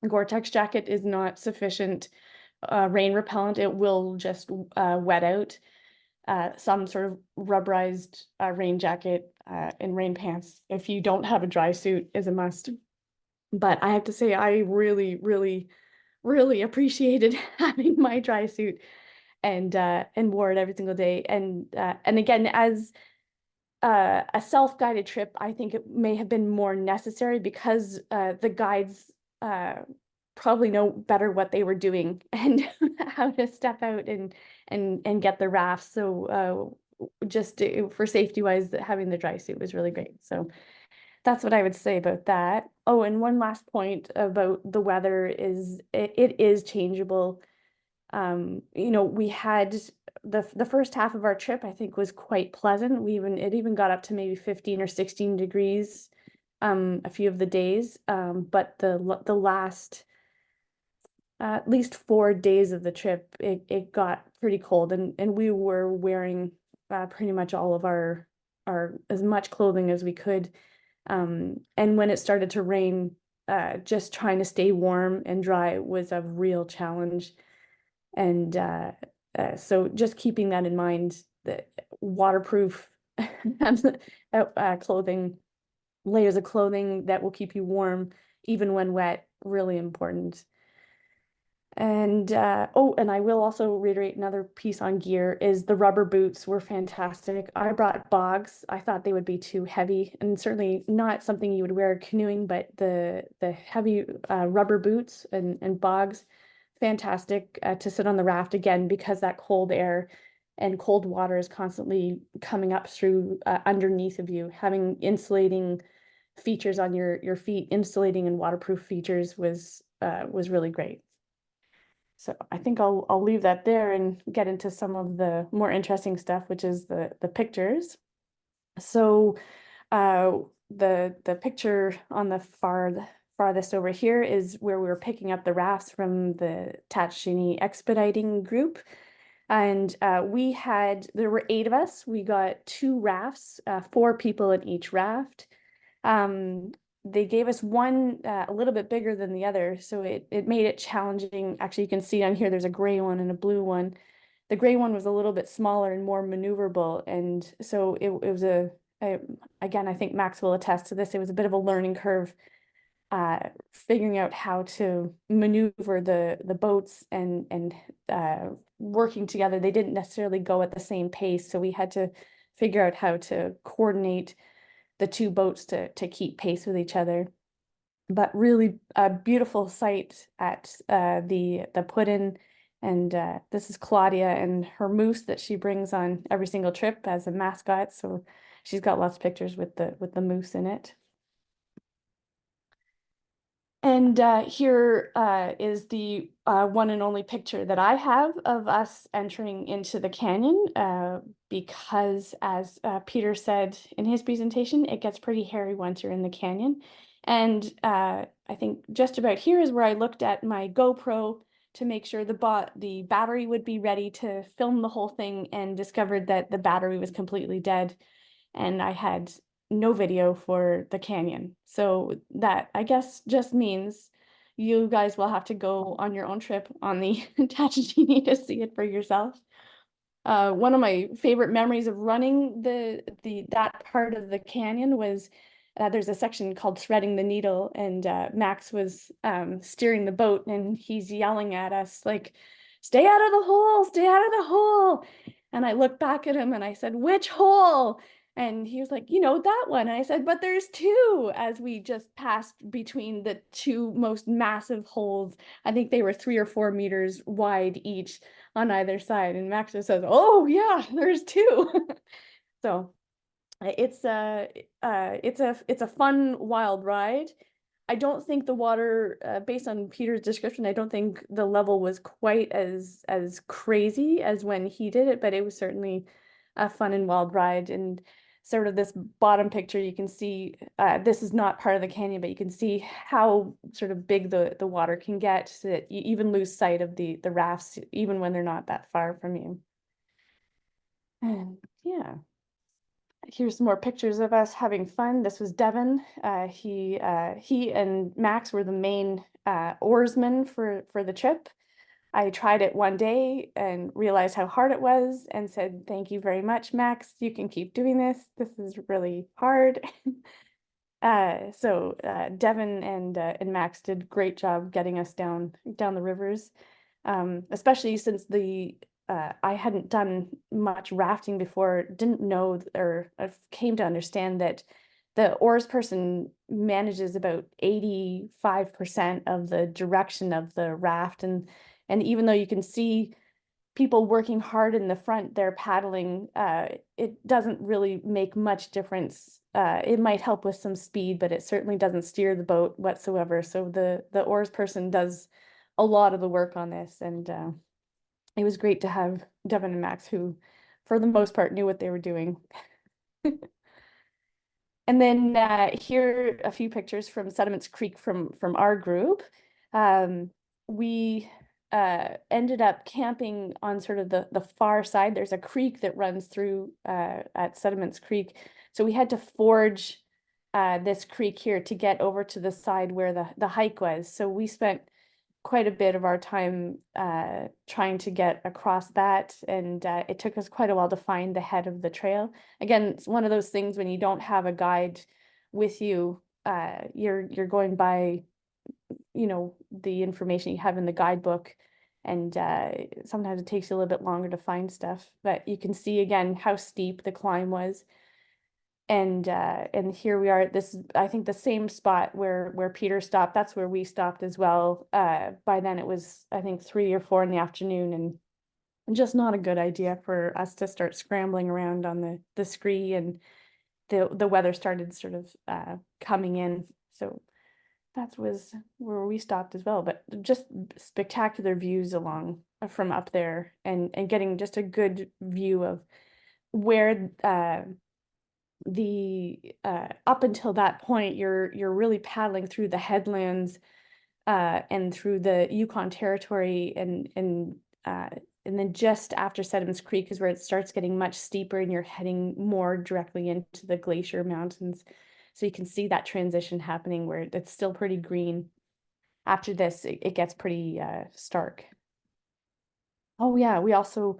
Gore-Tex jacket is not sufficient rain repellent. It will just wet out. Some sort of rubberized rain jacket in rain pants. If you don't have a dry suit, is a must. But I have to say, I really, really, really appreciated having my dry suit and wore it every single day. And again, as a self-guided trip, I think it may have been more necessary because the guides probably know better what they were doing and how to step out and get the rafts. So for safety wise, having the dry suit was really great. So that's what I would say about that. Oh, and one last point about the weather is it is changeable. We had the first half of our trip, I think, was quite pleasant. It even got up to maybe 15 or 16 degrees a few of the days. But the last at least 4 days of the trip, it got pretty cold, and we were wearing pretty much all of our as much clothing as we could. And when it started to rain, just trying to stay warm and dry was a real challenge. And so just keeping that in mind, that waterproof clothing, layers of clothing that will keep you warm even when wet, really important. And and I will also reiterate another piece on gear is the rubber boots were fantastic. I brought bogs. I thought they would be too heavy, and certainly not something you would wear canoeing, but the heavy rubber boots and bogs, fantastic to sit on the raft again, because that cold air and cold water is constantly coming up through underneath of you. Having insulating features on your feet, insulating and waterproof features was really great. So I think I'll leave that there and get into some of the more interesting stuff, which is the pictures. So the picture on the farthest over here is where we were picking up the rafts from the Tatshensheni expediting group. And there were 8 of us. We got 2 rafts, 4 people in each raft. They gave us one a little bit bigger than the other, so it made it challenging. Actually, you can see on here there's a gray one and a blue one. The gray one was a little bit smaller and more maneuverable, and so it was again, I think Max will attest to this, it was a bit of a learning curve, figuring out how to maneuver the boats and working together. They didn't necessarily go at the same pace, so we had to figure out how to coordinate the 2 boats to keep pace with each other. But really a beautiful sight at the put-in, and this is Claudia and her moose that she brings on every single trip as a mascot. So she's got lots of pictures with the moose in it. And here is the one and only picture that I have of us entering into the canyon, because as Peter said in his presentation, it gets pretty hairy once you're in the canyon. And I think just about here is where I looked at my GoPro to make sure the battery would be ready to film the whole thing, and discovered that the battery was completely dead, and I had no video for the canyon. So that, I guess, just means you guys will have to go on your own trip on the Tatshensheni to see it for yourself. One of my favorite memories of running that part of the canyon was there's a section called Threading the Needle, and Max was steering the boat, and he's yelling at us like, "Stay out of the hole, stay out of the hole." And I looked back at him and I said, "Which hole?" And he was like, "That one." And I said, "But there's 2," as we just passed between the 2 most massive holes. I think they were 3 or 4 meters wide each on either side. And Max just says, "Oh yeah, there's 2." So it's a fun, wild ride. I don't think the water, based on Peter's description, I don't think the level was quite as crazy as when he did it, but it was certainly a fun and wild ride. And sort of this bottom picture, you can see, this is not part of the canyon, but you can see how sort of big the water can get, so that you even lose sight of the rafts, even when they're not that far from you. And yeah. Here's some more pictures of us having fun. This was Devin. He and Max were the main oarsmen for the trip. I tried it one day and realized how hard it was and said, "Thank you very much, Max. You can keep doing this. This is really hard." So Devin and Max did a great job getting us down the rivers, especially since I hadn't done much rafting before, didn't know or came to understand that the oars person manages about 85% of the direction of the raft, and even though you can see people working hard in the front, they're paddling, it doesn't really make much difference. It might help with some speed, but it certainly doesn't steer the boat whatsoever. So the oars person does a lot of the work on this, and it was great to have Devin and Max, who for the most part knew what they were doing. And then here are a few pictures from Sediments Creek from our group. We ended up camping on sort of the far side. There's a creek that runs through at Sediments Creek. So we had to forge this creek here to get over to the side where the hike was. So we spent quite a bit of our time trying to get across that, and it took us quite a while to find the head of the trail. Again, it's one of those things when you don't have a guide with you, you're going by, you know, the information you have in the guidebook, and sometimes it takes you a little bit longer to find stuff. But you can see again how steep the climb was. And here we are at this, I think the same spot where Peter stopped. That's where we stopped as well. By then it was, I think, 3 or 4 in the afternoon, and just not a good idea for us to start scrambling around on the scree, and the weather started sort of coming in. So that was where we stopped as well. But just spectacular views along from up there, and getting just a good view of where up until that point, you're really paddling through the headlands and through the Yukon territory, and then just after Sediments Creek is where it starts getting much steeper, and you're heading more directly into the Glacier Mountains. So you can see that transition happening where it's still pretty green. After this, it gets pretty stark. Oh yeah, we also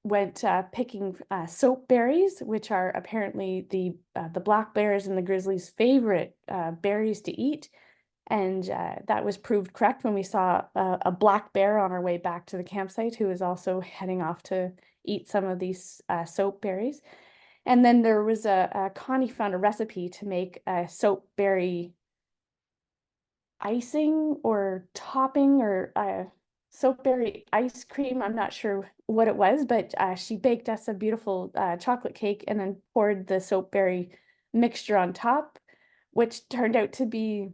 went picking soap berries, which are apparently the black bears and the grizzlies' favorite berries to eat. And that was proved correct when we saw a black bear on our way back to the campsite, who was also heading off to eat some of these soap berries. And then there was Connie found a recipe to make a soap berry icing or topping, or soapberry ice cream. I'm not sure what it was, but she baked us a beautiful chocolate cake and then poured the soapberry mixture on top, which turned out to be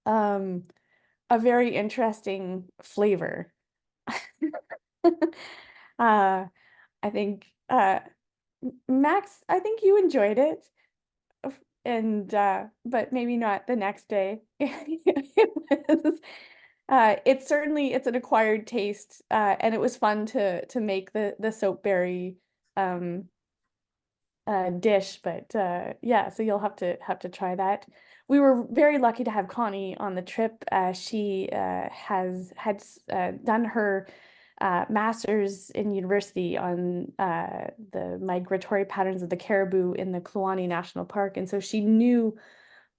a very interesting flavor. I think Max, I think you enjoyed it, and but maybe not the next day. It's certainly, it's an acquired taste, and it was fun to make the soapberry dish. But yeah, so you'll have to try that. We were very lucky to have Connie on the trip. She had done her master's in university on the migratory patterns of the caribou in the Kluane National Park, and so she knew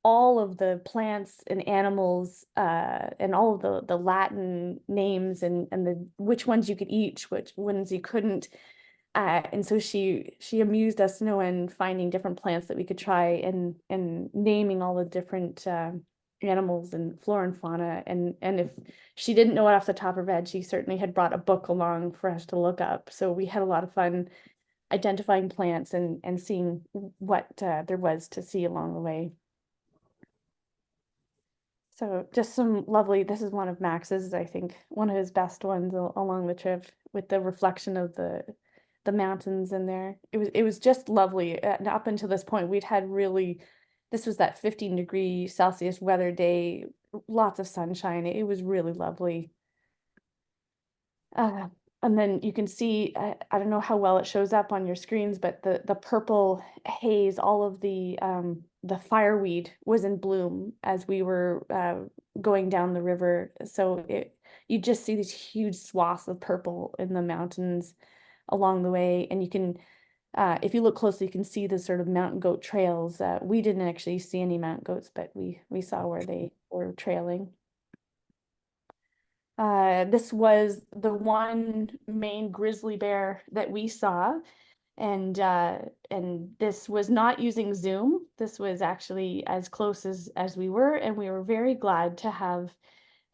all of the plants and animals and all of the Latin names, and which ones you could eat, which ones you couldn't. And so she amused us, and finding different plants that we could try, and naming all the different animals and flora and fauna. And if she didn't know it off the top of her head, she certainly had brought a book along for us to look up. So we had a lot of fun identifying plants and seeing what there was to see along the way. So just some lovely, this is one of Max's, I think, one of his best ones along the trip, with the reflection of the mountains in there. It was just lovely. And up until this point, we'd had really, this was that 15 °C weather day, lots of sunshine. It was really lovely. And then you can see, I don't know how well it shows up on your screens, but the purple haze, all of the fireweed was in bloom as we were going down the river. So you just see these huge swaths of purple in the mountains along the way. And you can, if you look closely, you can see the sort of mountain goat trails. We didn't actually see any mountain goats, but we saw where they were trailing. This was the one main grizzly bear that we saw, and this was not using Zoom. This was actually as close as we were, and we were very glad to have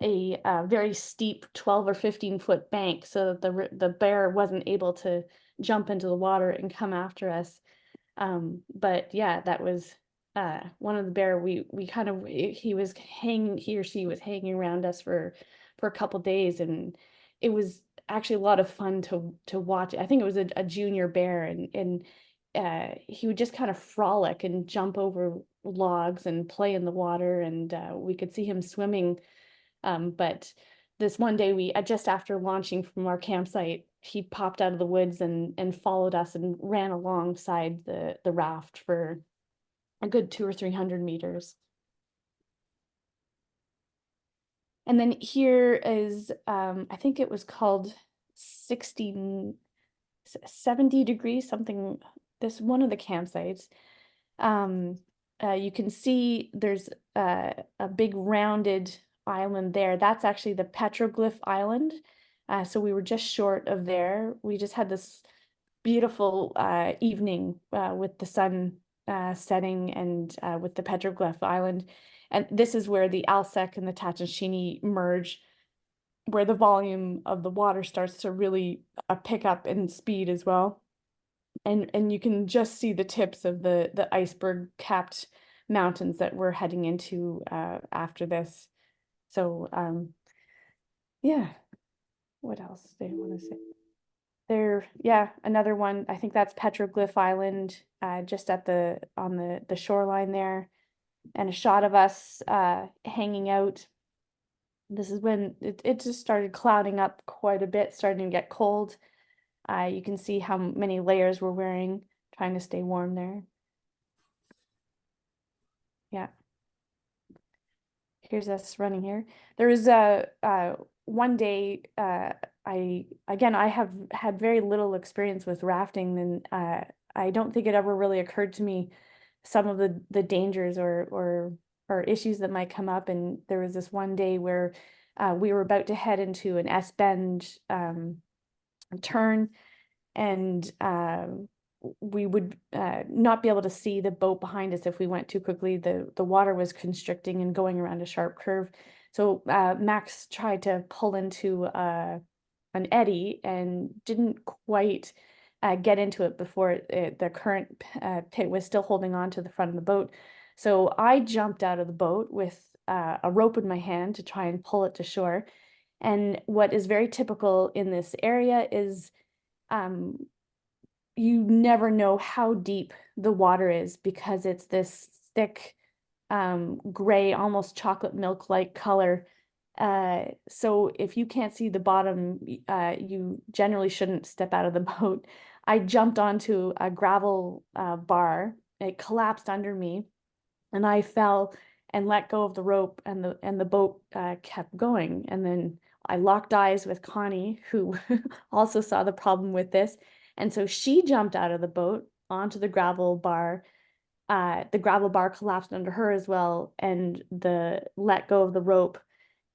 a very steep 12 or 15-foot bank so that the bear wasn't able to jump into the water and come after us. But yeah, that was one of the bear. We kind of he or she was hanging around us for a couple days, and it was actually a lot of fun to watch. I think it was a junior bear, and he would just kind of frolic and jump over logs and play in the water, and we could see him swimming. But this one day, we just after launching from our campsite, he popped out of the woods and followed us and ran alongside the raft for a good 200 or 300 meters. And then here is, I think it was called 70 degrees, something, this one of the campsites. You can see there's a big rounded island there. That's actually the Petroglyph Island. So we were just short of there. We just had this beautiful evening with the sun setting and with the Petroglyph Island. And this is where the Alsek and the Tatshensheni merge, where the volume of the water starts to really pick up in speed as well. And you can just see the tips of the iceberg capped mountains that we're heading into after this. So yeah, what else do you want to say? There, yeah, another one. I think that's Petroglyph Island, just at on the shoreline there, and a shot of us hanging out. This is when it just started clouding up quite a bit, starting to get cold. You can see how many layers we're wearing, trying to stay warm there. Yeah. Here's us running here. There was one day, I have had very little experience with rafting, and I don't think it ever really occurred to me some of the dangers or issues that might come up. And there was this one day where we were about to head into an S-bend turn, and we would not be able to see the boat behind us if we went too quickly. The water was constricting and going around a sharp curve. So Max tried to pull into an eddy and didn't quite get into it before the current pit was still holding on to the front of the boat. So I jumped out of the boat with a rope in my hand to try and pull it to shore. And what is very typical in this area is you never know how deep the water is because it's this thick, gray, almost chocolate milk-like color. So if you can't see the bottom, you generally shouldn't step out of the boat. I jumped onto a gravel bar. It collapsed under me, and I fell and let go of the rope, and the boat kept going. And then I locked eyes with Connie, who also saw the problem with this. And so she jumped out of the boat onto the gravel bar. The gravel bar collapsed under her as well, and let go of the rope,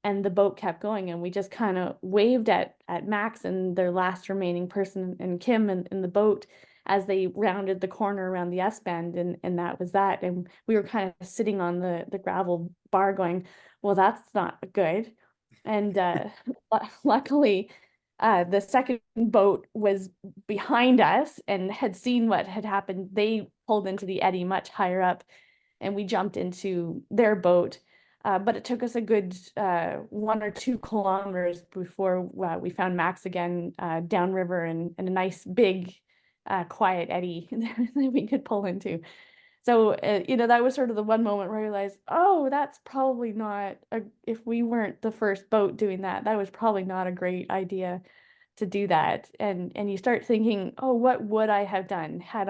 and the boat kept going. And we just kind of waved at Max and their last remaining person, and Kim in the boat, as they rounded the corner around the S-bend, and that was that. And we were kind of sitting on the gravel bar going, well, that's not good. And luckily, the second boat was behind us and had seen what had happened. They pulled into the eddy much higher up, and we jumped into their boat. But it took us a good 1 or 2 kilometers before we found Max again downriver, and a nice big quiet eddy that we could pull into. So, that was sort of the one moment where I realized, oh, that's probably not, if we weren't the first boat doing that, that was probably not a great idea to do that. And you start thinking, oh, what would I have done had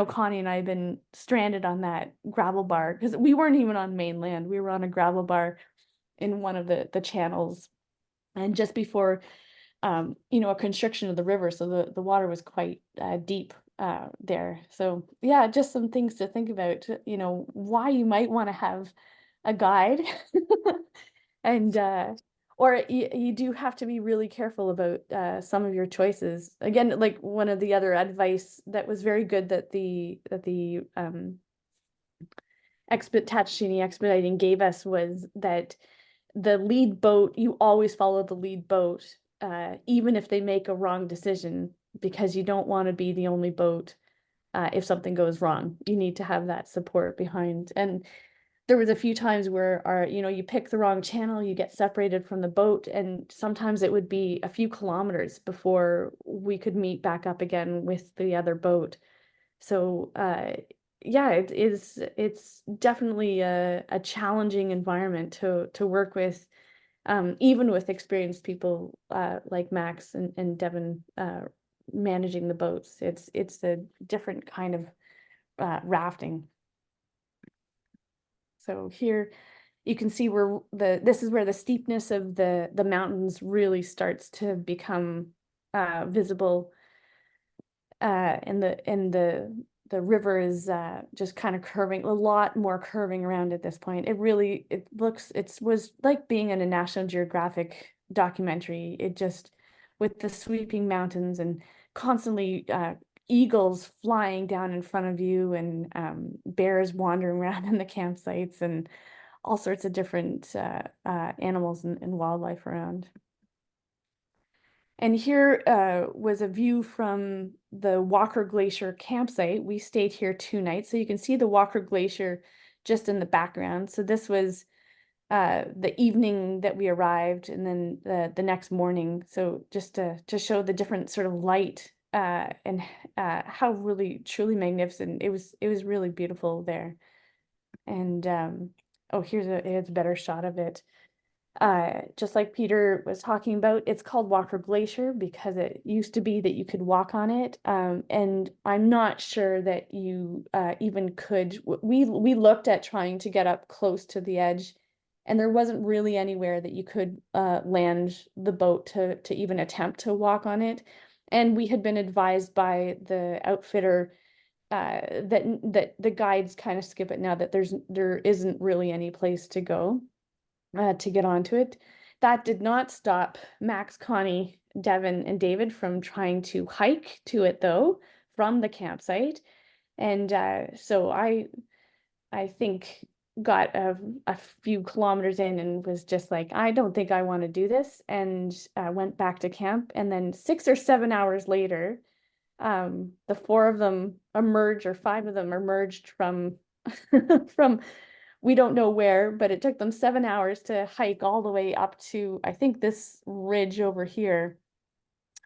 Connie and I had been stranded on that gravel bar? Because we weren't even on mainland. We were on a gravel bar in one of the channels and just before you know, a constriction of the river, so the water was quite deep there. So yeah, just some things to think about, you know, why you might want to have a guide. And or you do have to be really careful about some of your choices. Again, like one of the other advice that was very good that the Tatshensheni Expediting gave us was that the lead boat, you always follow the lead boat, even if they make a wrong decision, because you don't want to be the only boat if something goes wrong. You need to have that support behind. And there was a few times where you know, you pick the wrong channel, you get separated from the boat, and sometimes it would be a few kilometers before we could meet back up again with the other boat. So yeah, it's definitely a challenging environment to work with, even with experienced people like Max and Devin managing the boats. It's a different kind of rafting. So here you can see where this is where the steepness of the mountains really starts to become visible, and the river is just kind of curving, a lot more curving around at this point. It was like being in a National Geographic documentary. It just, with the sweeping mountains and constantly eagles flying down in front of you, and bears wandering around in the campsites, and all sorts of different animals and wildlife around. And here was a view from the Walker Glacier campsite. We stayed here 2 nights, so you can see the Walker Glacier just in the background. So this was the evening that we arrived, and then the next morning. So just to show the different sort of light and how really truly magnificent it was. It was really beautiful there. And oh, here's a better shot of it. Just like Peter was talking about, it's called Walker Glacier because it used to be that you could walk on it. And I'm not sure that you even could. We looked at trying to get up close to the edge, and there wasn't really anywhere that you could land the boat to even attempt to walk on it. And we had been advised by the outfitter that the guides kind of skip it now, that there isn't really any place to go to get onto it. That did not stop Max, Connie, Devin, and David from trying to hike to it, though, from the campsite. And so I think got a few kilometers in and was just like, I don't think I want to do this, and went back to camp. And then 6 or 7 hours later, the 4 of them emerged, or 5 of them emerged from from we don't know where, but it took them 7 hours to hike all the way up to, I think, this ridge over here,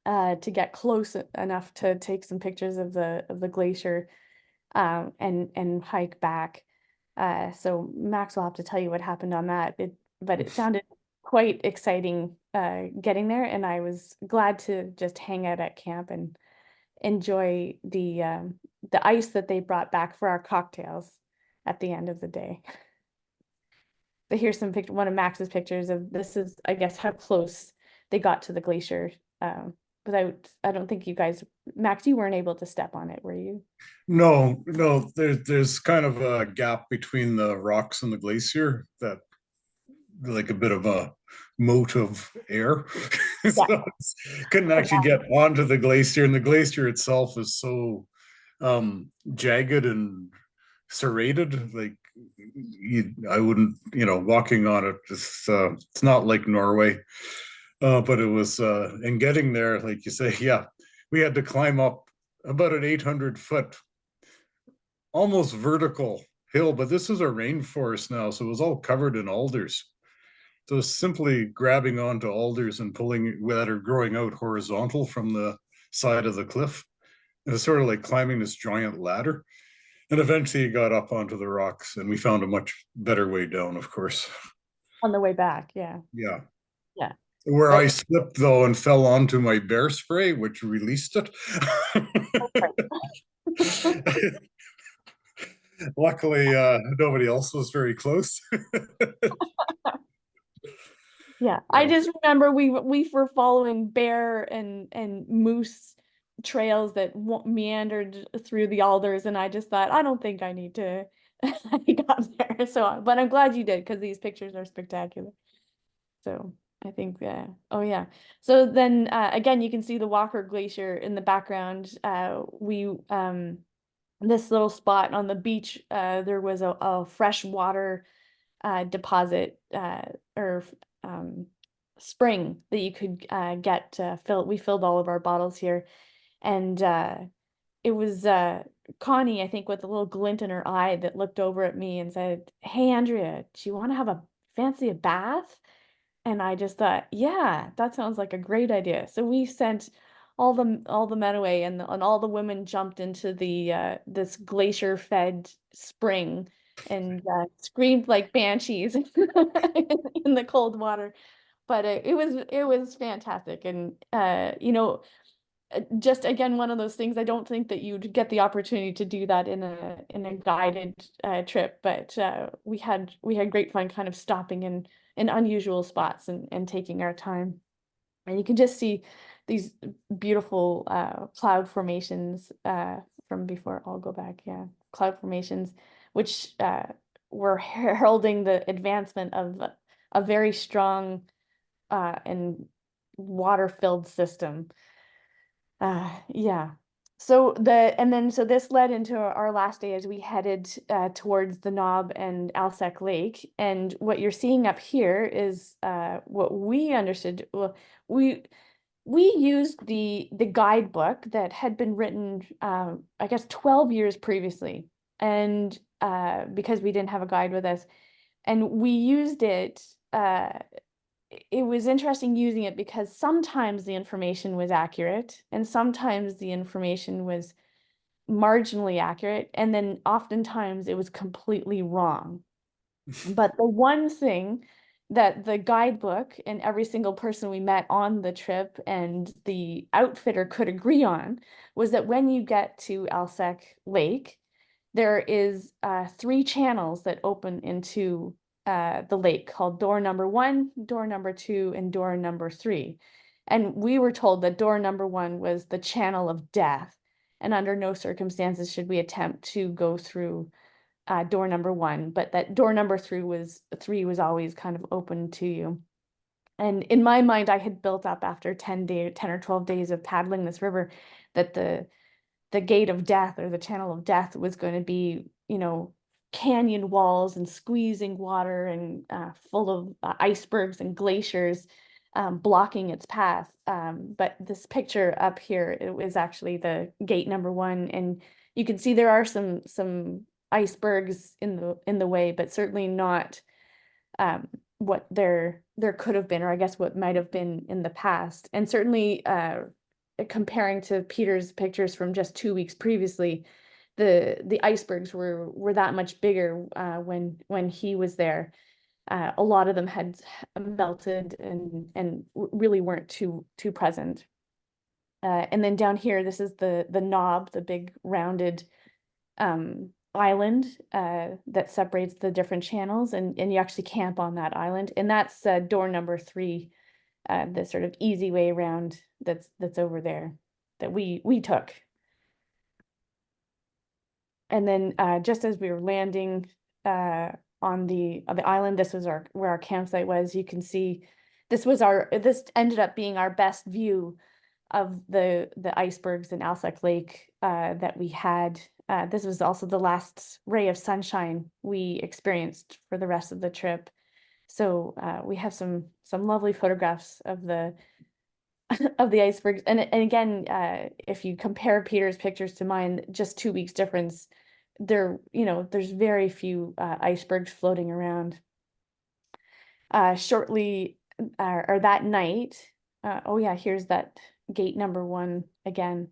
to get close enough to take some pictures of the glacier, and hike back. So Max will have to tell you what happened on that. But it sounded quite exciting getting there, and I was glad to just hang out at camp and enjoy the ice that they brought back for our cocktails at the end of the day. So here's one of Max's pictures of this. Is, I guess, how close they got to the glacier. I don't think you guys, Max, you weren't able to step on it, were you? No, no, there's kind of a gap between the rocks and the glacier that, like a bit of a moat of air. So Yeah. couldn't actually get onto the glacier, and the glacier itself is so jagged and serrated, like I wouldn't, walking on it, it's not like Norway. But it was in getting there, like you say, yeah, we had to climb up about an 800-foot, almost vertical hill, but this is a rainforest now, so it was all covered in alders. So simply grabbing onto alders and pulling that are growing out horizontal from the side of the cliff. It was sort of like climbing this giant ladder. And eventually you got up onto the rocks, and we found a much better way down, of course. On the way back, yeah. Yeah. Yeah. Where Well, I slipped, though, and fell onto my bear spray, which released it. Luckily, nobody else was very close. Yeah, I Yeah. just remember we were following bear and moose trails that meandered through the alders, and I just thought, I don't think I need to. I got there, so but I'm glad you did because these pictures are spectacular. So I think, oh yeah. So then again, you can see the Walker Glacier in the background. This little spot on the beach, there was a freshwater deposit or spring that you could get fill. We filled all of our bottles here, and it was Connie, I think, with a little glint in her eye, that looked over at me and said, "Hey, Andrea, do you want to have a bath?" And I just thought, yeah, that sounds like a great idea. So we sent all the men away, and all the women jumped into the this glacier fed spring and screamed like banshees in the cold water. But it was fantastic, and just again, one of those things, I don't think that you'd get the opportunity to do that in a guided trip, but we had great fun kind of stopping in unusual spots and taking our time. And you can just see these beautiful cloud formations from before. I'll go back, yeah, cloud formations, which were heralding the advancement of a very strong and water-filled system. Yeah. So this led into our last day as we headed towards the Knob and Alsek Lake. And what you're seeing up here is what we understood. Well, we used the guidebook that had been written, I guess, 12 years previously, and because we didn't have a guide with us, and we used it. It was interesting using it because sometimes the information was accurate and sometimes the information was marginally accurate, and then oftentimes it was completely wrong. But the one thing that the guidebook and every single person we met on the trip and the outfitter could agree on was that when you get to Alsek Lake, there is 3 channels that open into the lake, called door number 1, door number 2, and door number 3. And we were told that door number 1 was the channel of death, and under no circumstances should we attempt to go through door number 1, but that door number 3 was always kind of open to you. And in my mind, I had built up after 10 or 12 days of paddling this river that the gate of death, or the channel of death, was going to be, canyon walls and squeezing water and full of icebergs and glaciers blocking its path. But this picture up here, it was actually the gate number 1, and you can see there are some icebergs in the way, but certainly not what there could have been, or I guess what might have been in the past. And certainly comparing to Peter's pictures from just 2 weeks previously, the icebergs were that much bigger when he was there. A lot of them had melted and really weren't too present. And then down here, this is the knob, the big rounded island that separates the different channels, and you actually camp on that island, and that's door number 3, the sort of easy way around that's over there that we took. And then just as we were landing on the island, this was where our campsite was. You can see this ended up being our best view of the icebergs in Alsek Lake that we had. This was also the last ray of sunshine we experienced for the rest of the trip. So we have some lovely photographs of the icebergs. And again, if you compare Peter's pictures to mine, just 2 weeks difference, there's very few icebergs floating around. Shortly or that night, oh yeah, here's that gate number 1 again.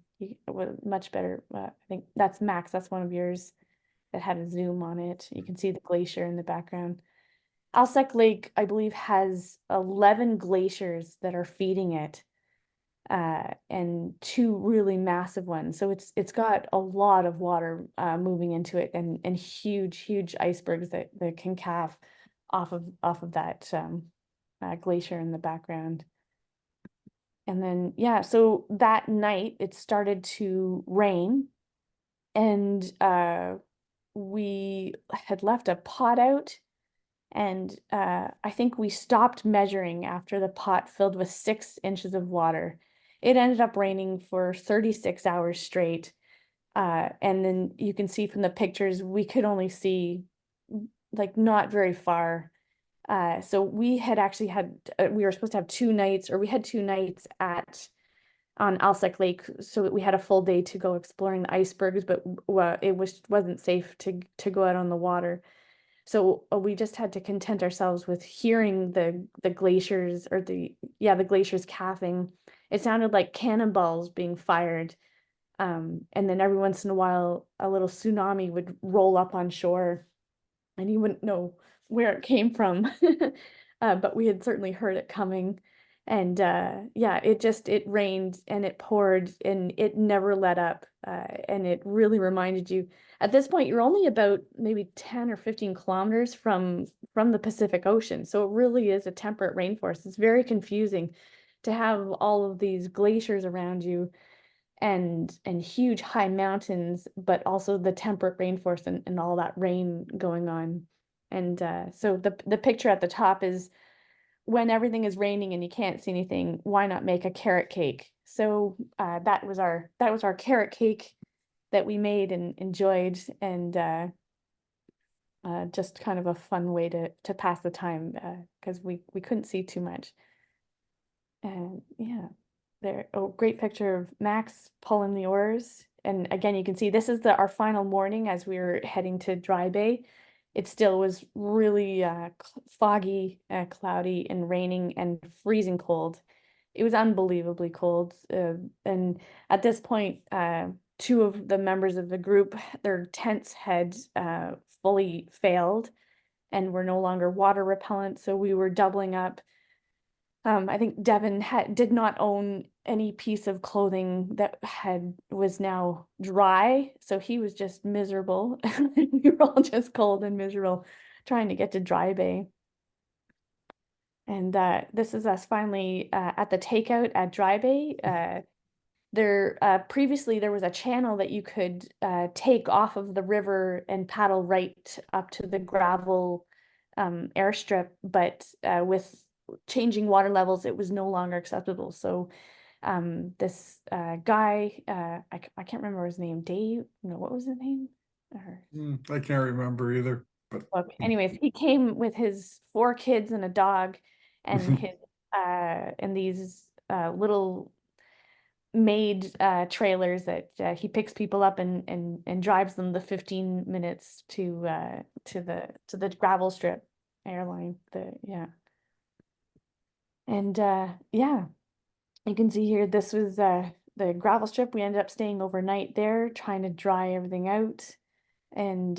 Much better. I think that's Max. That's one of yours that had a zoom on it. You can see the glacier in the background. Alsek Lake, I believe, has 11 glaciers that are feeding it, and 2 really massive ones. So it's got a lot of water moving into it, and huge icebergs that can calve off of that glacier in the background. And then, yeah, so that night it started to rain, and we had left a pot out, and I think we stopped measuring after the pot filled with 6 inches of water. It ended up raining for 36 hours straight. And then you can see from the pictures, we could only see like not very far. So we had actually had, we were supposed to have 2 nights, or we had 2 nights on Alsek Lake, so we had a full day to go exploring the icebergs, but it wasn't safe to go out on the water. So we just had to content ourselves with hearing the glaciers, or the glaciers calving. It sounded like cannonballs being fired. And then every once in a while, a little tsunami would roll up on shore, and you wouldn't know where it came from. But we had certainly heard it coming. And it rained and it poured and it never let up. And it really reminded you, at this point, you're only about maybe 10 or 15 kilometers from the Pacific Ocean. So it really is a temperate rainforest. It's very confusing to have all of these glaciers around you, and huge high mountains, but also the temperate rainforest and all that rain going on. And so the picture at the top is, when everything is raining and you can't see anything, why not make a carrot cake? So that was our carrot cake that we made and enjoyed, and just kind of a fun way to pass the time, because we couldn't see too much. And yeah, great picture of Max pulling the oars. And again, you can see this is our final morning as we were heading to Dry Bay. It still was really foggy, cloudy, and raining, and freezing cold. It was unbelievably cold. And at this point, 2 of the members of the group, their tents had fully failed and were no longer water repellent. So we were doubling up. I think Devin did not own any piece of clothing that was now dry, so he was just miserable. We were all just cold and miserable trying to get to Dry Bay. And this is us finally at the takeout at Dry Bay. Previously there was a channel that you could take off of the river and paddle right up to the gravel airstrip, but with changing water levels, it was no longer acceptable. So this guy, I can't remember his name, Dave, no, what was his name? I can't remember either. But anyways, he came with his 4 kids and a dog, and his and these little made trailers that he picks people up and drives them the 15 minutes to the gravel strip airline. And you can see here, this was the gravel strip. We ended up staying overnight there, trying to dry everything out, and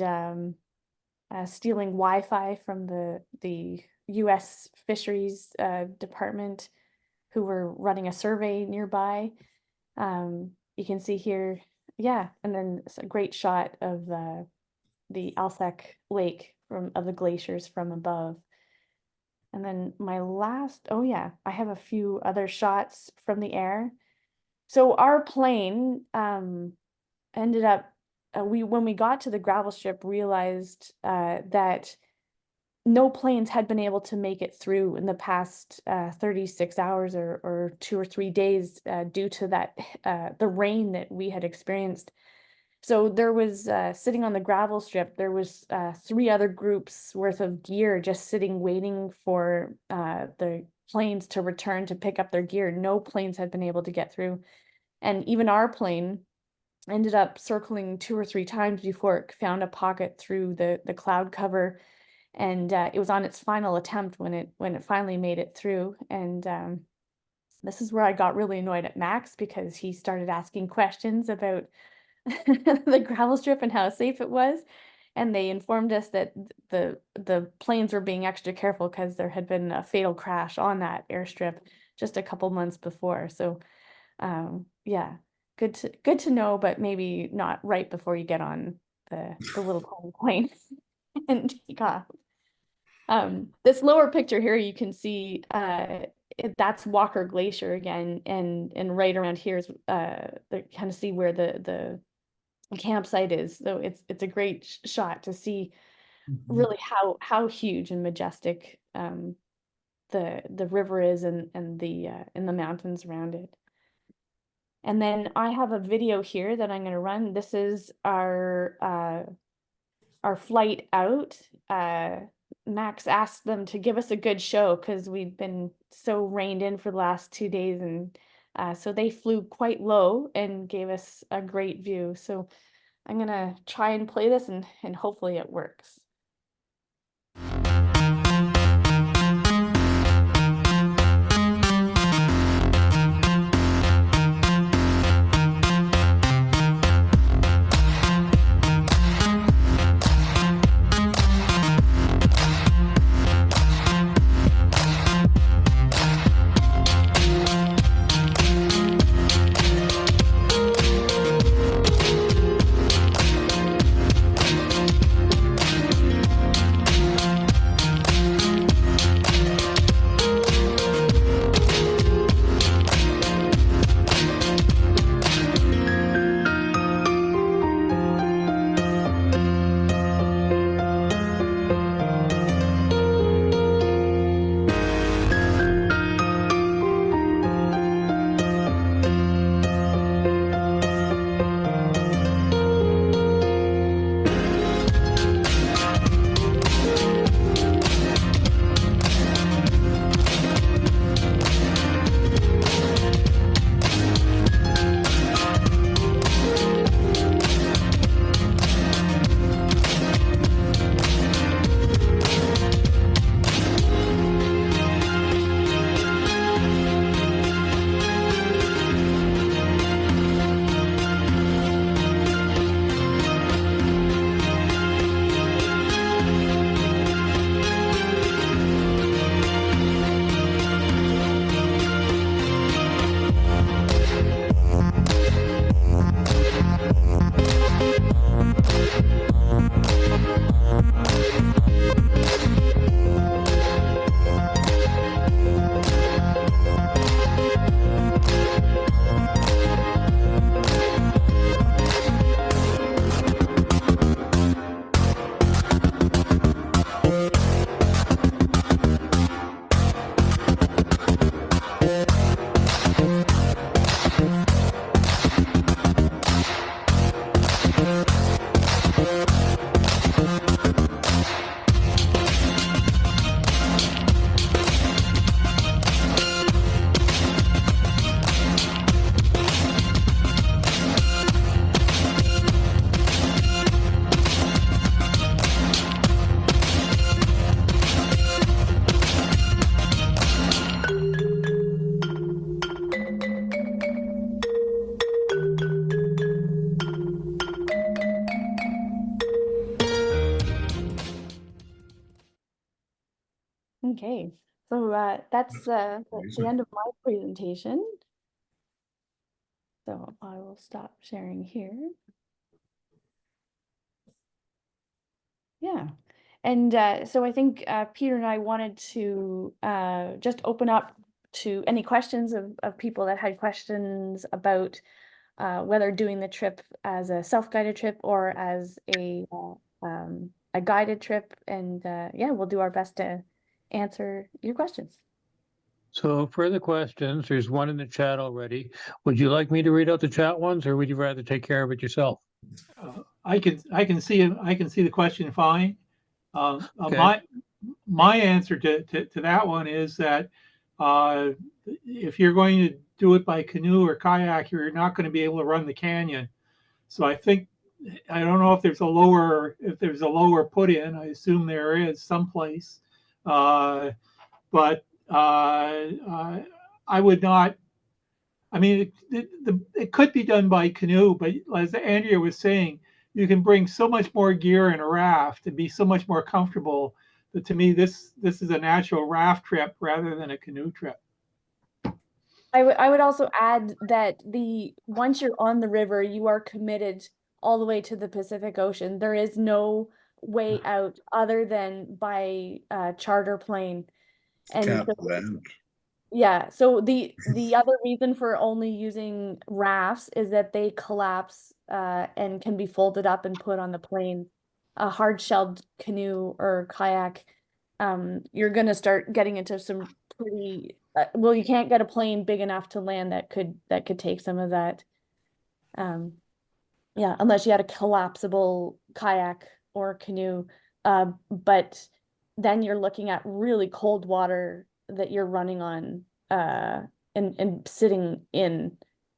stealing Wi-Fi from the U.S. Fisheries Department, who were running a survey nearby. You can see here, and then it's a great shot of the Alsek Lake of the glaciers from above. And then my last, I have a few other shots from the air. So our plane ended up, when we got to the gravel strip, realized that no planes had been able to make it through in the past 36 hours or 2 or 3 days due to that the rain that we had experienced. So there was sitting on the gravel strip, there was 3 other groups worth of gear just sitting waiting for the planes to return to pick up their gear. No planes had been able to get through. And even our plane ended up circling 2 or 3 times before it found a pocket through the cloud cover. And it was on its final attempt when it finally made it through. And this is where I got really annoyed at Max, because he started asking questions about the gravel strip and how safe it was. And they informed us that the planes were being extra careful because there had been a fatal crash on that airstrip just a couple months before. So good to know, but maybe not right before you get on the little tiny plane and take off. This lower picture here, you can see that's Walker Glacier again, and right around here is kind of see where the campsite is. So it's a great shot to see really how huge and majestic the river is and the mountains around it. And then I have a video here that I'm going to run. This is our flight out. Max asked them to give us a good show because we've been so reined in for the last 2 days, and so they flew quite low and gave us a great view. So I'm gonna try and play this and hopefully it works. Okay, so that's the end of my presentation. So I will stop sharing here. Yeah, and so I think Peter and I wanted to just open up to any questions of people that had questions about whether doing the trip as a self-guided trip or as a guided trip, and yeah, we'll do our best to answer your questions. So further questions, there's one in the chat already. Would you like me to read out the chat ones, or would you rather take care of it yourself? I can see the question fine. Okay. My answer to that one is that if you're going to do it by canoe or kayak, you're not going to be able to run the canyon. So I don't know if there's a lower put in. I assume there is someplace, but I would not. I mean, it could be done by canoe, but as Andrea was saying, you can bring so much more gear in a raft and be so much more comfortable that, to me, this is a natural raft trip rather than a canoe trip. I would also add that once you're on the river, you are committed all the way to the Pacific Ocean. There is no way out other than by charter plane. And Can't so, land. yeah, so the other reason for only using rafts is that they collapse and can be folded up and put on the plane. A hard-shelled canoe or kayak, you're gonna start getting into some pretty well, you can't get a plane big enough to land that could take some of that. Yeah, unless you had a collapsible kayak or canoe. But then you're looking at really cold water that you're running on and sitting in.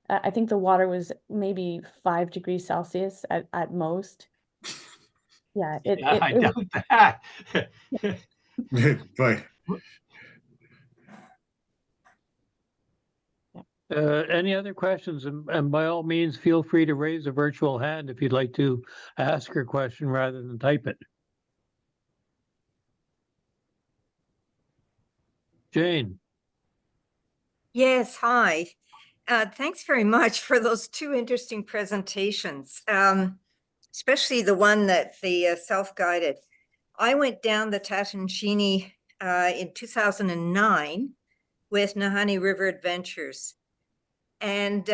I think the water was maybe 5 degrees Celsius at most. Yeah, Yeah, I it was doubt that. Right. Any other questions? And by all means, feel free to raise a virtual hand if you'd like to ask your question rather than type it. Jane. Yes, hi. Thanks very much for those two interesting presentations, especially the one that the self-guided. I went down the Tatshensheni in 2009 with Nahanni River Adventures, and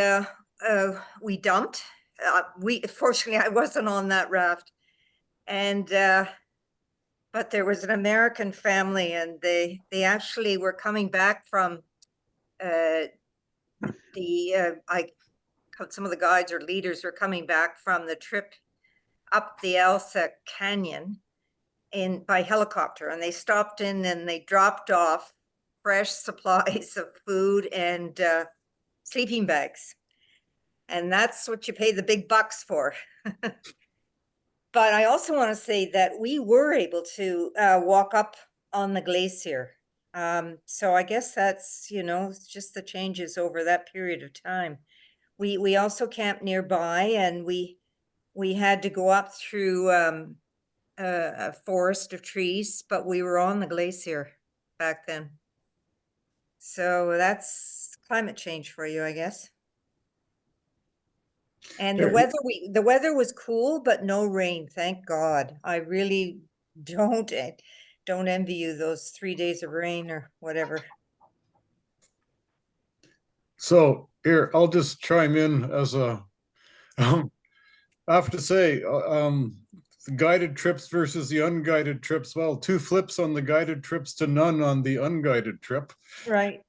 we dumped. Fortunately, I wasn't on that raft, and but there was an American family, and they actually were coming back from some of the guides or leaders were coming back from the trip up the Alsek Canyon by helicopter, and they stopped in and they dropped off fresh supplies of food and sleeping bags, and that's what you pay the big bucks for. But I also want to say that we were able to walk up on the glacier. So I guess that's, just the changes over that period of time. We also camped nearby, and we had to go up through a forest of trees, but we were on the glacier back then. So that's climate change for you, I guess. And the weather was cool, but no rain, thank God. I really don't envy you those 3 days of rain or whatever. So here, I'll just chime in as a, I have to say, the guided trips versus the unguided trips. Well, 2 flips on the guided trips to none on the unguided trip. Right.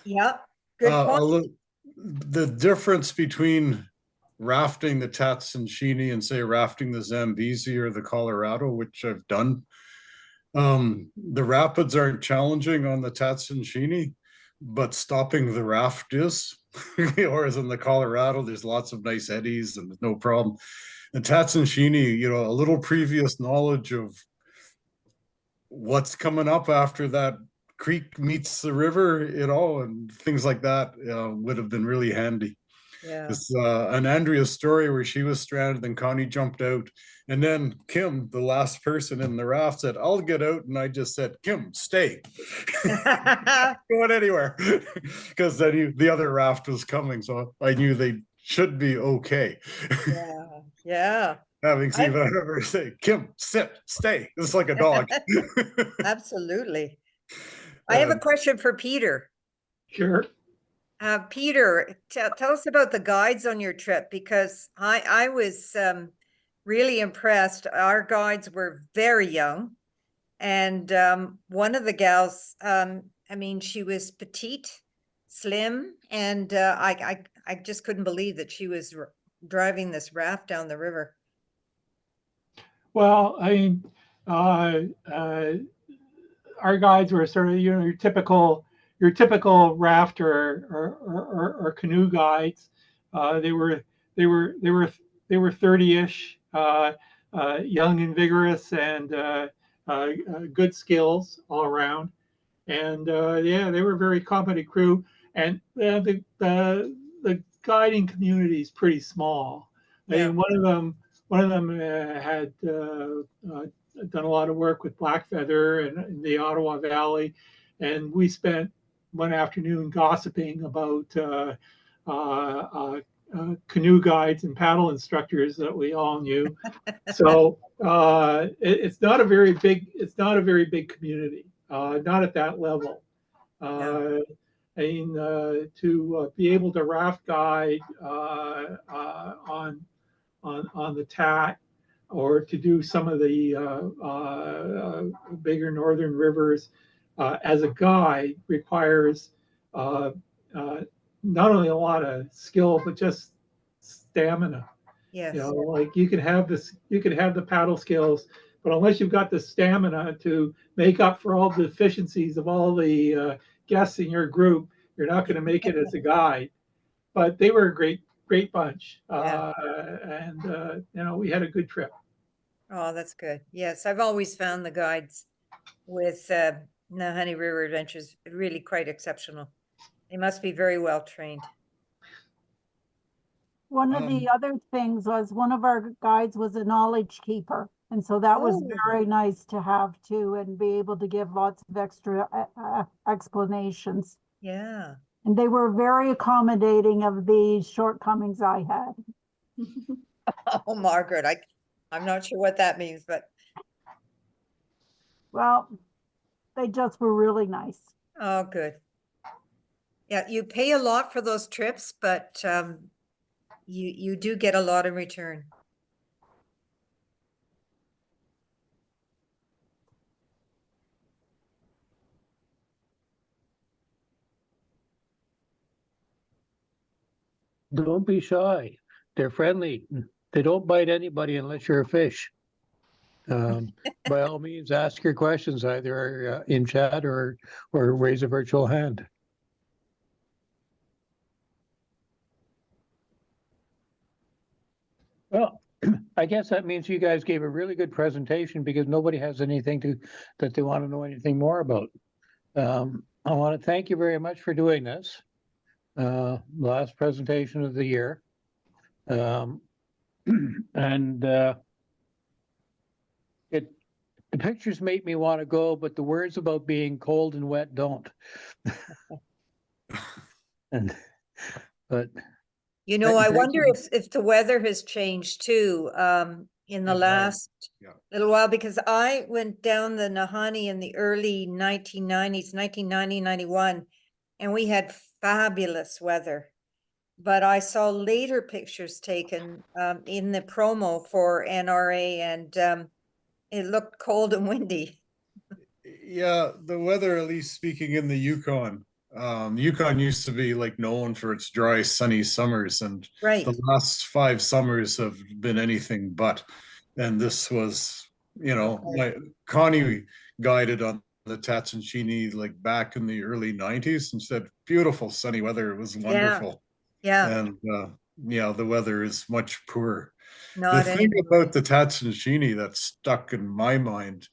Yeah. Good point. The difference between rafting the Tatshensheni and say rafting the Zambezi or the Colorado, which I've done, the rapids aren't challenging on the Tatshensheni, but stopping the raft is. Whereas in the Colorado, there's lots of nice eddies and no problem. And Tatshensheni, a little previous knowledge of what's coming up after that creek meets the river, and things like that would have been really handy. Yeah. It's an Andrea story where she was stranded and Connie jumped out, and then Kim, the last person in the raft, said, "I'll get out," and I just said, "Kim, stay." Going anywhere, because the other raft was coming, so I knew they should be okay. Yeah. Yeah. Having seen whatever say, "Kim, sit, stay." It's like a dog. Absolutely. I have a question for Peter. Sure. Peter, tell us about the guides on your trip, because I was really impressed. Our guides were very young, and one of the gals, she was petite, slim, and I just couldn't believe that she was driving this raft down the river. Well, our guides were sort of your typical rafter or canoe guides. They were 30-ish, young and vigorous, and good skills all around. And yeah, they were a very competent crew. And the guiding community is pretty small. Yeah. One of them had done a lot of work with Blackfeather and in the Ottawa Valley, and we spent one afternoon gossiping about canoe guides and paddle instructors that we all knew. So It's not a very big, community, not at that level. Yeah. I mean, to be able to raft guide on the Tat, or to do some of the bigger northern rivers as a guide requires uh, uh, not only a lot of skill but just stamina. Yes. You know, like you can have the paddle skills, but unless you've got the stamina to make up for all the deficiencies of all the guests in your group, you're not going to make it as a guide. But they were a great bunch, Yeah. and you know, we had a good trip. Oh, that's good. Yes, I've always found the guides with Nahanni River Adventures really quite exceptional. They must be very well trained. One of the other things was one of our guides was a knowledge keeper. And so that was Oh. very nice to have too, and be able to give lots of extra explanations. Yeah. And they were very accommodating of the shortcomings I had. Oh, Margaret, I'm not sure what that means, but Well, they just were really nice. oh, good. Yeah, you pay a lot for those trips, but you do get a lot in return. Don't be shy. They're friendly. They don't bite anybody unless you're a fish. By all means, ask your questions either in chat or raise a virtual hand. Well, I guess that means you guys gave a really good presentation because nobody has anything that they want to know anything more about. I want to thank you very much for doing this. Last presentation of the year. And the pictures make me want to go, but the words about being cold and wet don't. But You know, I Thank wonder you. if the weather has changed too, in the It has, last yeah. little while, because I went down the Nahanni in the early 1990s, 1990, 91, and we had fabulous weather. But I saw later pictures taken in the promo for NRA, and it looked cold and windy. Yeah, the weather, at least speaking in the Yukon, Yukon used to be like known for its dry, sunny summers, and Right. the last 5 summers have been anything but. And this was, Connie guided on the Tatshensheni like back in the early 90s and said, beautiful sunny weather. It was wonderful. Yeah. And the weather is much poorer. The Not thing anymore. about the Tatshensheni that stuck in my mind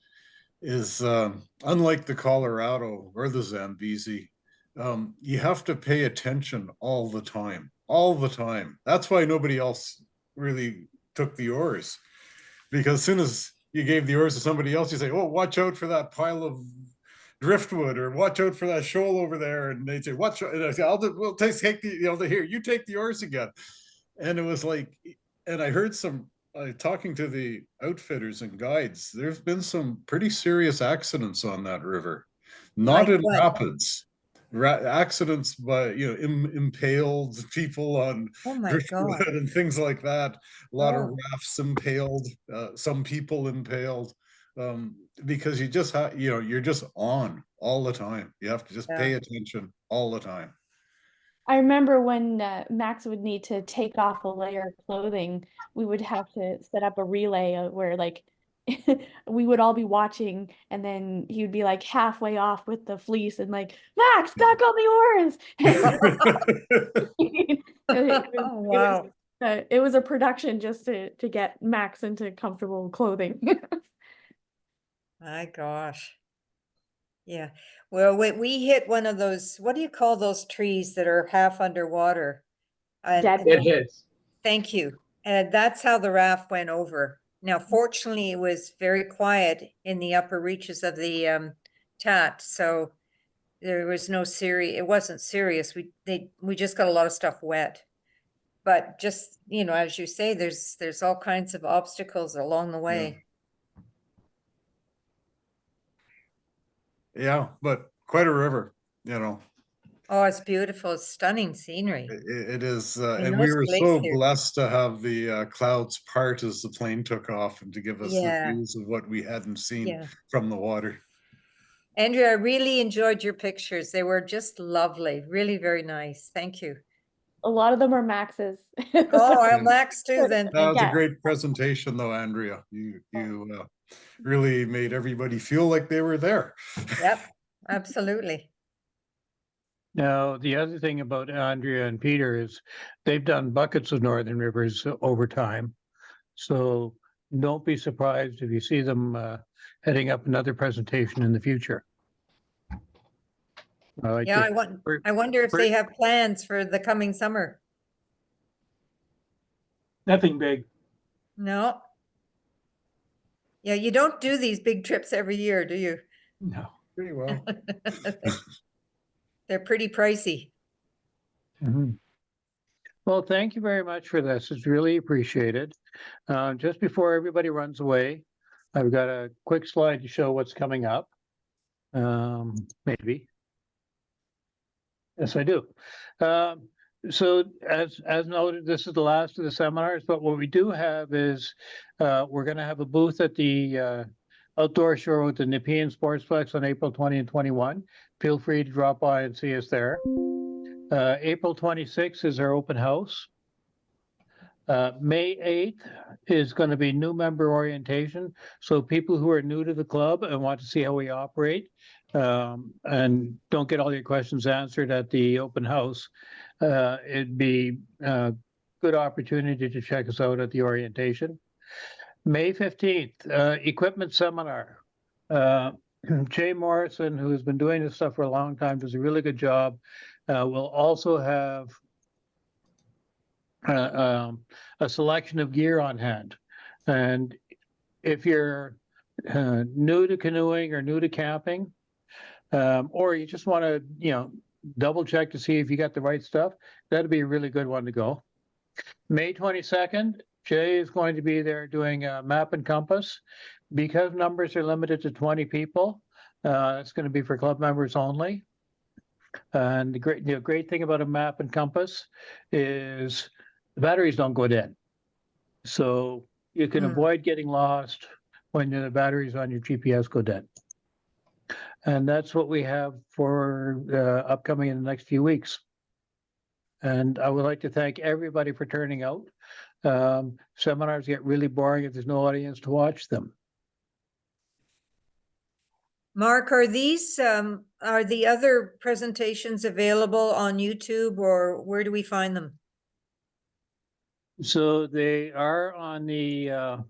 is unlike the Colorado or the Zambezi, you have to pay attention all the time, all the time. That's why nobody else really took the oars, because as soon as you gave the oars to somebody else, you say, "Oh, watch out for that pile of driftwood," or "Watch out for that shoal over there," and they'd say, "Watch!" And I say, "We'll take the here. You take the oars again." And it was like, and I heard some talking to the outfitters and guides, there's been some pretty serious accidents on that river, not Like in what? rapids, accidents by impaled people on Oh my driftwood God. and things like that. A lot of Oh. rafts impaled, some people impaled, because you just you're just on all the time. You have to just Yeah. pay attention all the time. I remember when Max would need to take off a layer of clothing, we would have to set up a relay where like we would all be watching, and then he would be like halfway off with the fleece and like, Max, back on the oars. Oh, wow. It was a production just to get Max into comfortable clothing. My gosh. Yeah. Well, we hit one of those, what do you call those trees that are half underwater? Dead It hits. Thank you. And that's how the raft went over. Now, fortunately, it was very quiet in the upper reaches of the Tat, so there was no serious. It wasn't serious. We just got a lot of stuff wet. But just, as you say, there's all kinds of obstacles along the way. Yeah, but quite a river, you know. Oh, it's beautiful, it's stunning scenery. It is, And and we those were so glaciers. blessed to have the clouds part as the plane took off and to give us the Yeah. views of what we hadn't seen Yeah. from the water. Andrea, I really enjoyed your pictures. They were just lovely, really very nice. Thank you. A lot of them are Maxes. Oh, I'll Max too then. That was a Yeah. great presentation though, Andrea. You really made everybody feel like they were there. Yep, absolutely. Now, the other thing about Andrea and Peter is they've done buckets of northern rivers over time. So don't be surprised if you see them heading up another presentation in the future. Yeah, I wonder if they have plans for the coming summer. Nothing big. No. Yeah, you don't do these big trips every year, do you? No. Pretty well. They're pretty pricey. Mhm. Well, thank you very much for this. It's really appreciated. Just before everybody runs away, I've got a quick slide to show what's coming up. Maybe. Yes, I do. So as noted, this is the last of the seminars, but what we do have is we're going to have a booth at the outdoor show at the Nepean Sportsplex on April 20 and 21. Feel free to drop by and see us there. April 26th is our open house. May 8th is going to be new member orientation. So people who are new to the club and want to see how we operate and don't get all your questions answered at the open house, it'd be a good opportunity to check us out at the orientation. May 15th, equipment seminar. Jay Morrison, who's been doing this stuff for a long time, does a really good job. We'll also have a selection of gear on hand. And if you're new to canoeing or new to camping, or you just want to, double check to see if you got the right stuff, that'd be a really good one to go. May 22nd, Jay is going to be there doing a map and compass. Because numbers are limited to 20 people, it's going to be for club members only. And the great thing about a map and compass is the batteries don't go dead. So you can avoid getting lost when the batteries on your GPS go dead. And that's what we have for upcoming in the next few weeks. And I would like to thank everybody for turning out. Seminars get really boring if there's no audience to watch them. Mark, are the other presentations available on YouTube, or where do we find them? So they are on the